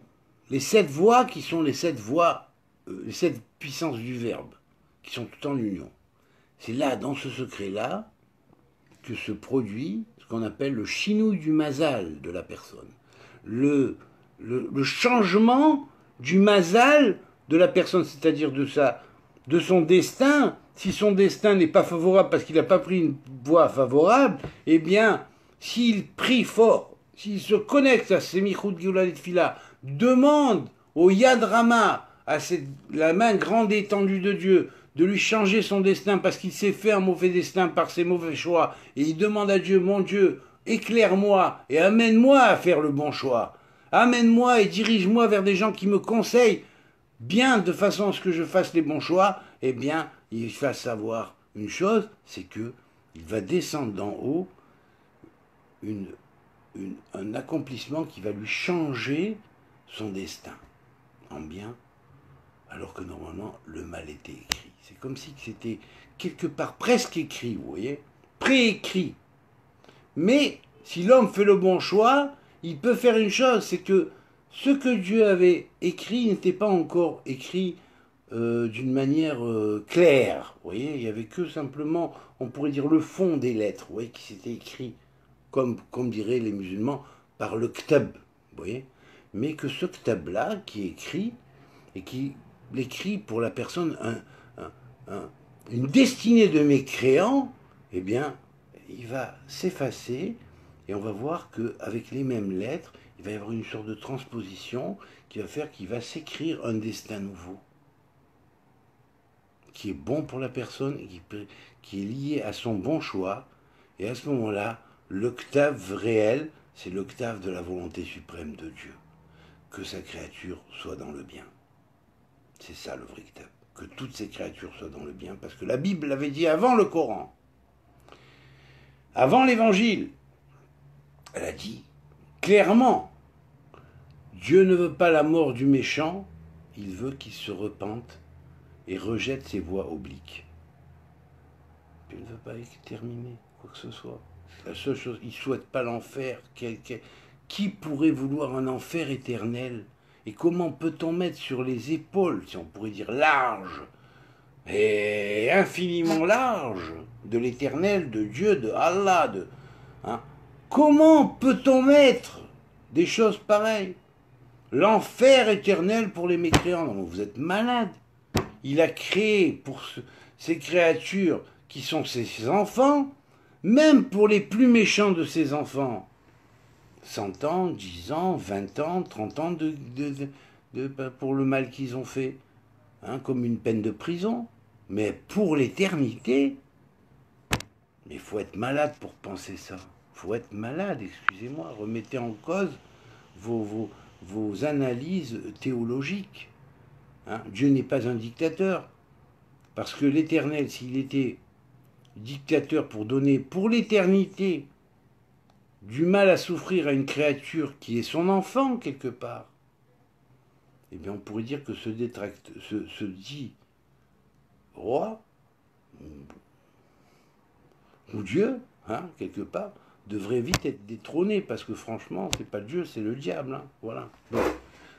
Les 7 voix qui sont les 7 voix, les 7 puissances du Verbe, qui sont toutes en union. C'est là, dans ce secret-là, que se produit ce qu'on appelle le chinou du mazal de la personne. Le changement du mazal de la personne, c'est-à-dire de son destin. Si son destin n'est pas favorable parce qu'il n'a pas pris une voie favorable, eh bien, s'il prie fort, s'il se connecte à Semichut Geulah Tefila, demande au Yad Rama, à la main grande et étendue de Dieu, de lui changer son destin parce qu'il s'est fait un mauvais destin par ses mauvais choix, et il demande à Dieu, mon Dieu, éclaire-moi et amène-moi à faire le bon choix. Amène-moi et dirige-moi vers des gens qui me conseillent bien de façon à ce que je fasse les bons choix. Eh bien, il va savoir une chose, c'est que il va descendre d'en haut un accomplissement qui va lui changer son destin en bien, alors que normalement le mal était écrit. C'est comme si c'était quelque part presque écrit, vous voyez, préécrit. Mais si l'homme fait le bon choix, il peut faire une chose, c'est que ce que Dieu avait écrit n'était pas encore écrit d'une manière claire. Vous voyez, il n'y avait que simplement, on pourrait dire, le fond des lettres, vous voyez, qui s'était écrit, comme diraient les musulmans, par le ktab. Vous voyez, mais que ce ktab-là, qui est écrit, et qui l'écrit pour la personne une destinée de mécréant, eh bien, il va s'effacer et on va voir qu'avec les mêmes lettres, il va y avoir une sorte de transposition qui va faire qu'il va s'écrire un destin nouveau, qui est bon pour la personne, qui est lié à son bon choix. Et à ce moment-là, l'octave réel, c'est l'octave de la volonté suprême de Dieu. Que sa créature soit dans le bien. C'est ça le vrai octave. Que toutes ces créatures soient dans le bien, parce que la Bible l'avait dit avant le Coran. Avant l'évangile, elle a dit clairement, Dieu ne veut pas la mort du méchant, il veut qu'il se repente et rejette ses voies obliques. Dieu ne veut pas exterminer quoi que ce soit. La seule chose, il ne souhaite pas l'enfer. Qui pourrait vouloir un enfer éternel? Et comment peut-on mettre sur les épaules, si on pourrait dire large, et infiniment large, de l'éternel, de Dieu, de Allah, hein, comment peut-on mettre des choses pareilles? L'enfer éternel pour les mécréants. Non, vous êtes malade. Il a créé pour ces créatures qui sont ses enfants, même pour les plus méchants de ses enfants, 100 ans, 10 ans, 20 ans, 30 ans pour le mal qu'ils ont fait, hein, comme une peine de prison. Mais pour l'éternité, il faut être malade pour penser ça. Il faut être malade, excusez-moi. Remettez en cause vos analyses théologiques. Hein. Dieu n'est pas un dictateur. Parce que l'Éternel, s'il était dictateur pour donner pour l'éternité du mal à souffrir à une créature qui est son enfant quelque part, eh bien on pourrait dire que ce dit roi ou Dieu, hein, quelque part, devrait vite être détrôné, parce que franchement, c'est pas Dieu, c'est le diable. Hein, voilà. Donc,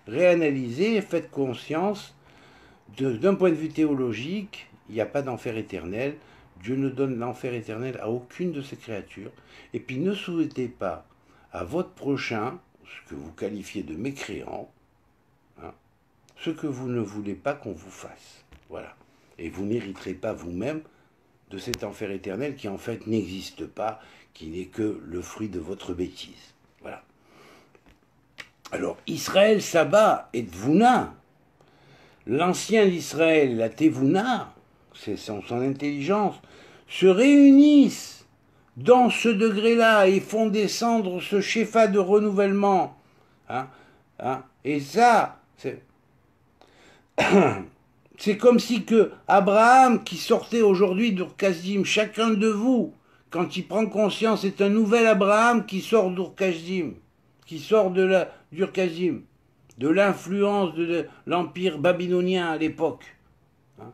réanalysez, faites conscience, d'un point de vue théologique, il n'y a pas d'enfer éternel. Dieu ne donne l'enfer éternel à aucune de ses créatures. Et puis ne souhaitez pas à votre prochain, ce que vous qualifiez de mécréant, hein, ce que vous ne voulez pas qu'on vous fasse. Voilà. Et vous n'hériterez pas vous-même de cet enfer éternel qui en fait n'existe pas, qui n'est que le fruit de votre bêtise. Voilà. Alors, Israël, Saba et Tvuna, l'ancien d'Israël, la Tevuna, c'est son intelligence, se réunissent dans ce degré-là et font descendre ce shefa de renouvellement. Hein, hein, et ça, c'est comme si que Abraham, qui sortait aujourd'hui d'Ur-Kasdim, chacun de vous, quand il prend conscience, c'est un nouvel Abraham qui sort d'Ur-Kasdim, qui sort d'Ur-Kasdim, de l'influence de l'empire babylonien à l'époque. Hein.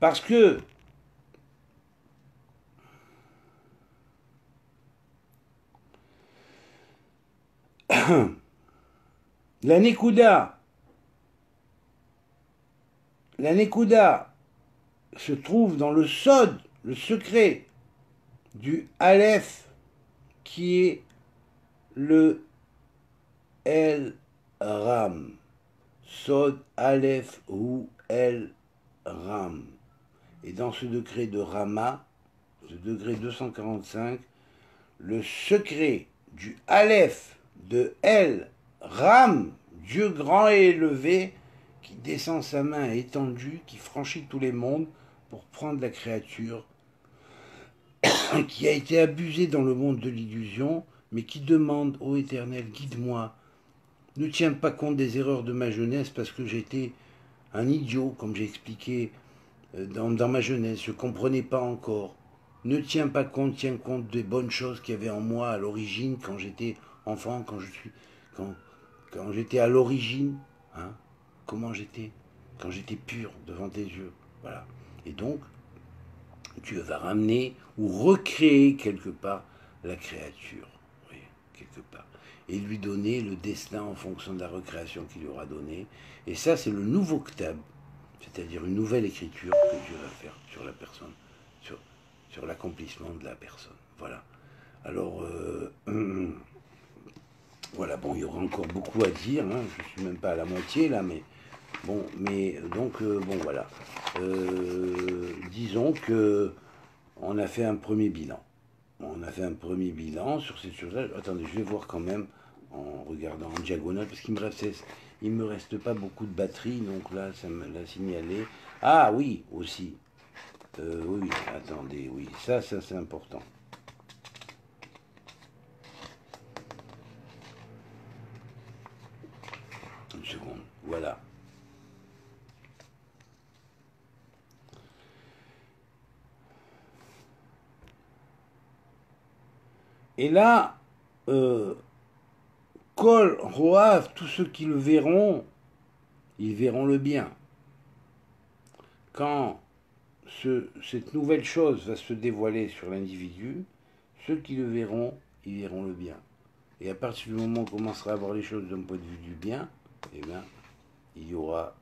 Parce que la Nekuda se trouve dans le sod, le secret du Aleph, qui est le El Ram. Sod, Aleph, Hu, El, Ram. Et dans ce degré de Rama, ce degré 245, le secret du Aleph, de El, Ram, Dieu grand et élevé, qui descend sa main étendue, qui franchit tous les mondes pour prendre la créature qui a été abusée dans le monde de l'illusion, mais qui demande, ô Éternel, guide-moi. Ne tiens pas compte des erreurs de ma jeunesse parce que j'étais un idiot, comme j'ai expliqué dans ma jeunesse, je ne comprenais pas encore. Ne tiens pas compte, tiens compte des bonnes choses qu'il y avait en moi à l'origine, quand j'étais enfant, quand j'étais à l'origine, hein, comment j'étais, quand j'étais pur devant tes yeux. Voilà. Et donc, Dieu va ramener ou recréer quelque part la créature, oui, quelque part, et lui donner le destin en fonction de la recréation qu'il lui aura donnée. Et ça, c'est le nouveau Ktab, c'est-à-dire une nouvelle écriture que Dieu va faire sur la personne, sur l'accomplissement de la personne. Voilà. Alors, voilà, bon, il y aura encore beaucoup à dire, hein, je ne suis même pas à la moitié là, mais bon, bon, voilà. Disons que on a fait un premier bilan. On a fait un premier bilan sur cette chose-là. Attendez, je vais voir quand même en regardant en diagonale, parce qu'il me reste pas beaucoup de batterie, donc là, ça me l'a signalé. Ah oui, aussi. Oui, attendez, oui, ça c'est important. Une seconde, voilà. Et là, Kol, Roav, tous ceux qui le verront, ils verront le bien. Quand cette nouvelle chose va se dévoiler sur l'individu, ceux qui le verront, ils verront le bien. Et à partir du moment où on commencera à voir les choses d'un point de vue du bien, eh bien, il y aura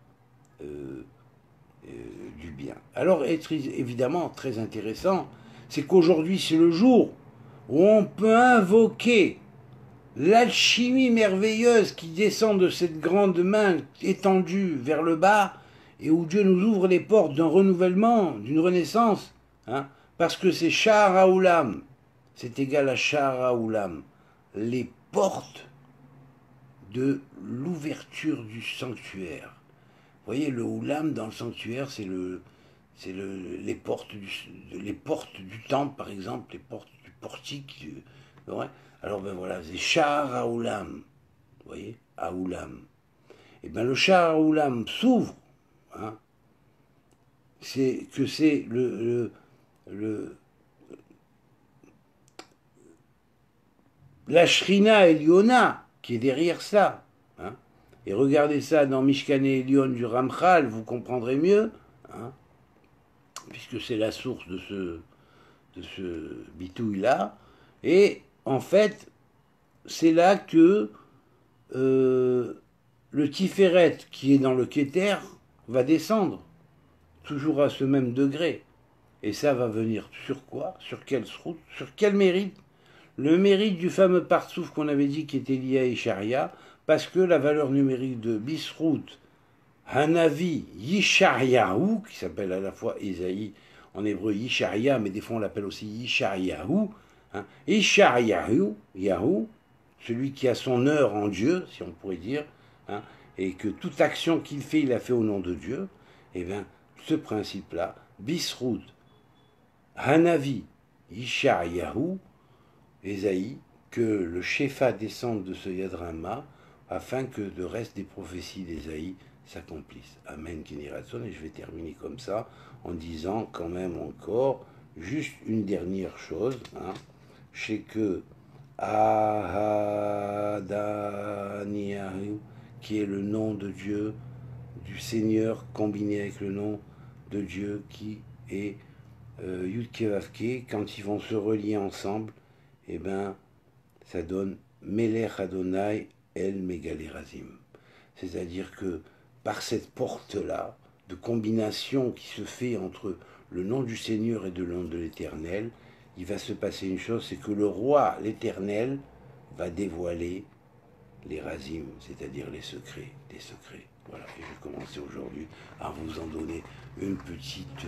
du bien. Alors, évidemment, très intéressant, c'est qu'aujourd'hui, c'est le jour où on peut invoquer l'alchimie merveilleuse qui descend de cette grande main étendue vers le bas et où Dieu nous ouvre les portes d'un renouvellement, d'une renaissance, hein, parce que c'est Shahar Haoulam, c'est égal à Shahar Haoulam, les portes de l'ouverture du sanctuaire. Vous voyez, le Oulam dans le sanctuaire, c'est les portes du temple, par exemple, les portes du portique. Ouais. Alors ben voilà, c'est Shahar Haoulam. Vous voyez, Haoulam. Et bien le Shahar Haoulam s'ouvre. Hein, c'est la Shrina Eliona qui est derrière ça. Hein. Et regardez ça dans Mishkane Elion du Ramchal, vous comprendrez mieux, hein, puisque c'est la source de ce bitouille-là. Et en fait, c'est là que le Tiferet qui est dans le Keter va descendre, toujours à ce même degré. Et ça va venir sur quoi? Sur quelle route? Sur quel mérite? Le mérite du fameux partsouf qu'on avait dit qui était lié à Isharia, parce que la valeur numérique de Bisrout, Hanavi, Yisharyahu, qui s'appelle à la fois Isaïe, en hébreu Yisharia, mais des fois on l'appelle aussi Yisharyahu, hein, Yisharyahu, Yahou, celui qui a son heure en Dieu, si on pourrait dire, hein, et que toute action qu'il fait, il la fait au nom de Dieu, et bien ce principe-là, Bisrout, Hanavi, Yisharyahu, Esaïe, que le Shefa descende de ce Yadrama, afin que le reste des prophéties d'Esaïe s'accomplissent. Amen, Kiniratson. Et je vais terminer comme ça, en disant quand même encore, juste une dernière chose, hein, c'est que Ahadaniyahu, qui est le nom de Dieu, du Seigneur, combiné avec le nom de Dieu, qui est Yudkevavke, quand ils vont se relier ensemble, eh bien, ça donne Melech Adonai El Megalerazim. C'est-à-dire que par cette porte-là, de combination qui se fait entre le nom du Seigneur et le nom de l'Éternel, il va se passer une chose, c'est que le roi, l'Éternel, va dévoiler les razim, c'est-à-dire les secrets des secrets. Voilà, et je vais commencer aujourd'hui à vous en donner une petite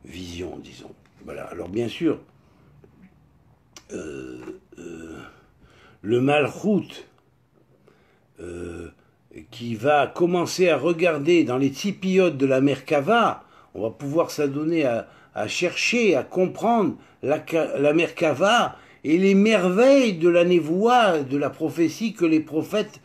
vision, disons. Voilà, alors bien sûr, euh, euh, le Malchut, qui va commencer à regarder dans les tzipiotes de la Merkava, on va pouvoir s'adonner à chercher, à comprendre la Merkava et les merveilles de la névoie, de la prophétie que les prophètes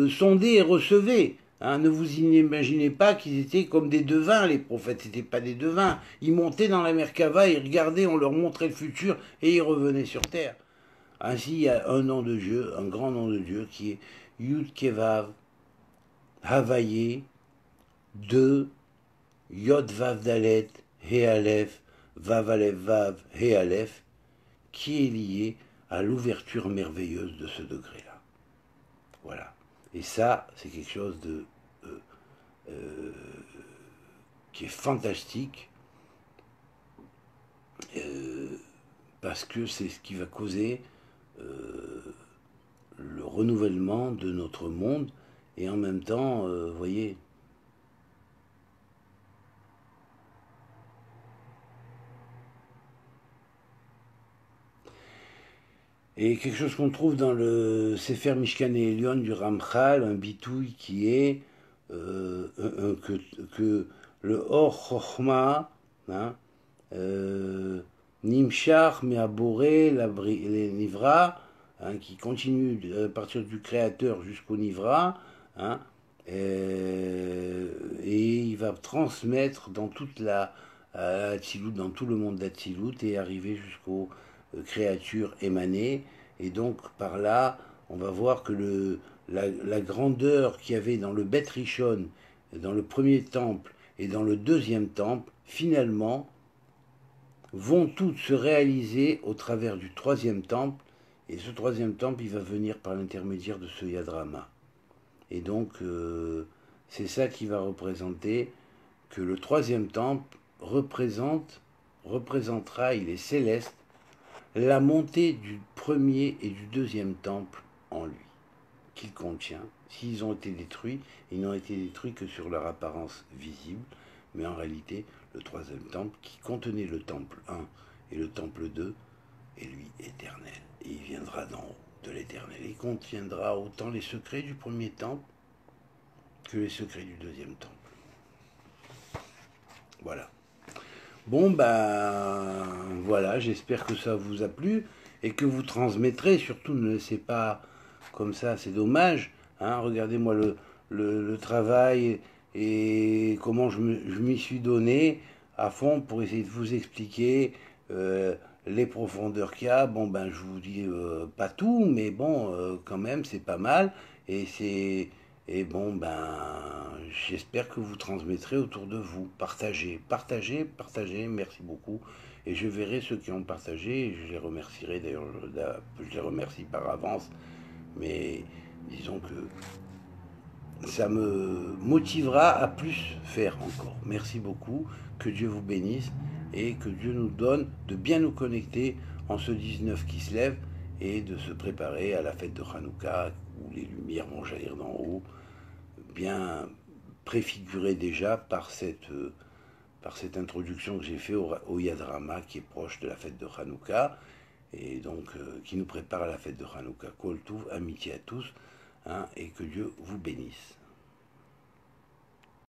sondaient et recevaient. Hein, ne vous imaginez pas qu'ils étaient comme des devins, les prophètes n'étaient pas des devins. Ils montaient dans la Merkava, ils regardaient, on leur montrait le futur et ils revenaient sur terre. Ainsi, il y a un nom de Dieu, un grand nom de Dieu qui est Yud Kevav, Havaye, 2, Yod Vav Dalet, He Aleph, Vav Aleph Vav, He Aleph, qui est lié à l'ouverture merveilleuse de ce degré-là. Voilà. Et ça, c'est quelque chose de qui est fantastique, parce que c'est ce qui va causer le renouvellement de notre monde, et en même temps, vous voyez, et quelque chose qu'on trouve dans le Sefer Mishkan et Elion du Ramchal, un bitouille qui est que le Or Chochma, hein, Nimshar Meaboré, les Nivra, hein, qui continue à partir du Créateur jusqu'au Nivra, hein, et il va transmettre dans toute la Atzilut, dans tout le monde d'Atzilut, et arriver jusqu'aux créatures émanées. Et donc par là, on va voir que la grandeur qu'il y avait dans le Beth Rishon, dans le premier temple et dans le deuxième temple, finalement, vont toutes se réaliser au travers du troisième temple. Et ce troisième temple, il va venir par l'intermédiaire de ce Yadrama. Et donc, c'est ça qui va représenter que le troisième temple représentera, il est céleste, la montée du premier et du deuxième temple en lui, qu'il contient. S'ils ont été détruits, ils n'ont été détruits que sur leur apparence visible, mais en réalité, le troisième temple, qui contenait le temple 1 et le temple 2, est lui éternel. Et il viendra d'en haut, de l'éternel. Il contiendra autant les secrets du premier temple que les secrets du deuxième temple. Voilà. Bon, ben voilà, j'espère que ça vous a plu et que vous transmettrez. Surtout, ne laissez pas comme ça, c'est dommage. Hein, regardez-moi le travail et comment je m'y suis donné à fond pour essayer de vous expliquer les profondeurs qu'il y a. Bon, ben je vous dis pas tout, mais bon, quand même, c'est pas mal. Et c'est. Et bon, ben, j'espère que vous transmettrez autour de vous. Partagez, partagez, partagez. Merci beaucoup. Et je verrai ceux qui ont partagé. Et je les remercierai. D'ailleurs, je les remercie par avance. Mais disons que ça me motivera à plus faire encore. Merci beaucoup. Que Dieu vous bénisse. Et que Dieu nous donne de bien nous connecter en ce 19 qui se lève. Et de se préparer à la fête de Hanouka, où les lumières vont jaillir d'en haut, bien préfiguré déjà par cette introduction que j'ai faite au Yadrama, qui est proche de la fête de Hanouka, et donc qui nous prépare à la fête de Hanouka. Kol Touv, amitié à tous, hein, et que Dieu vous bénisse.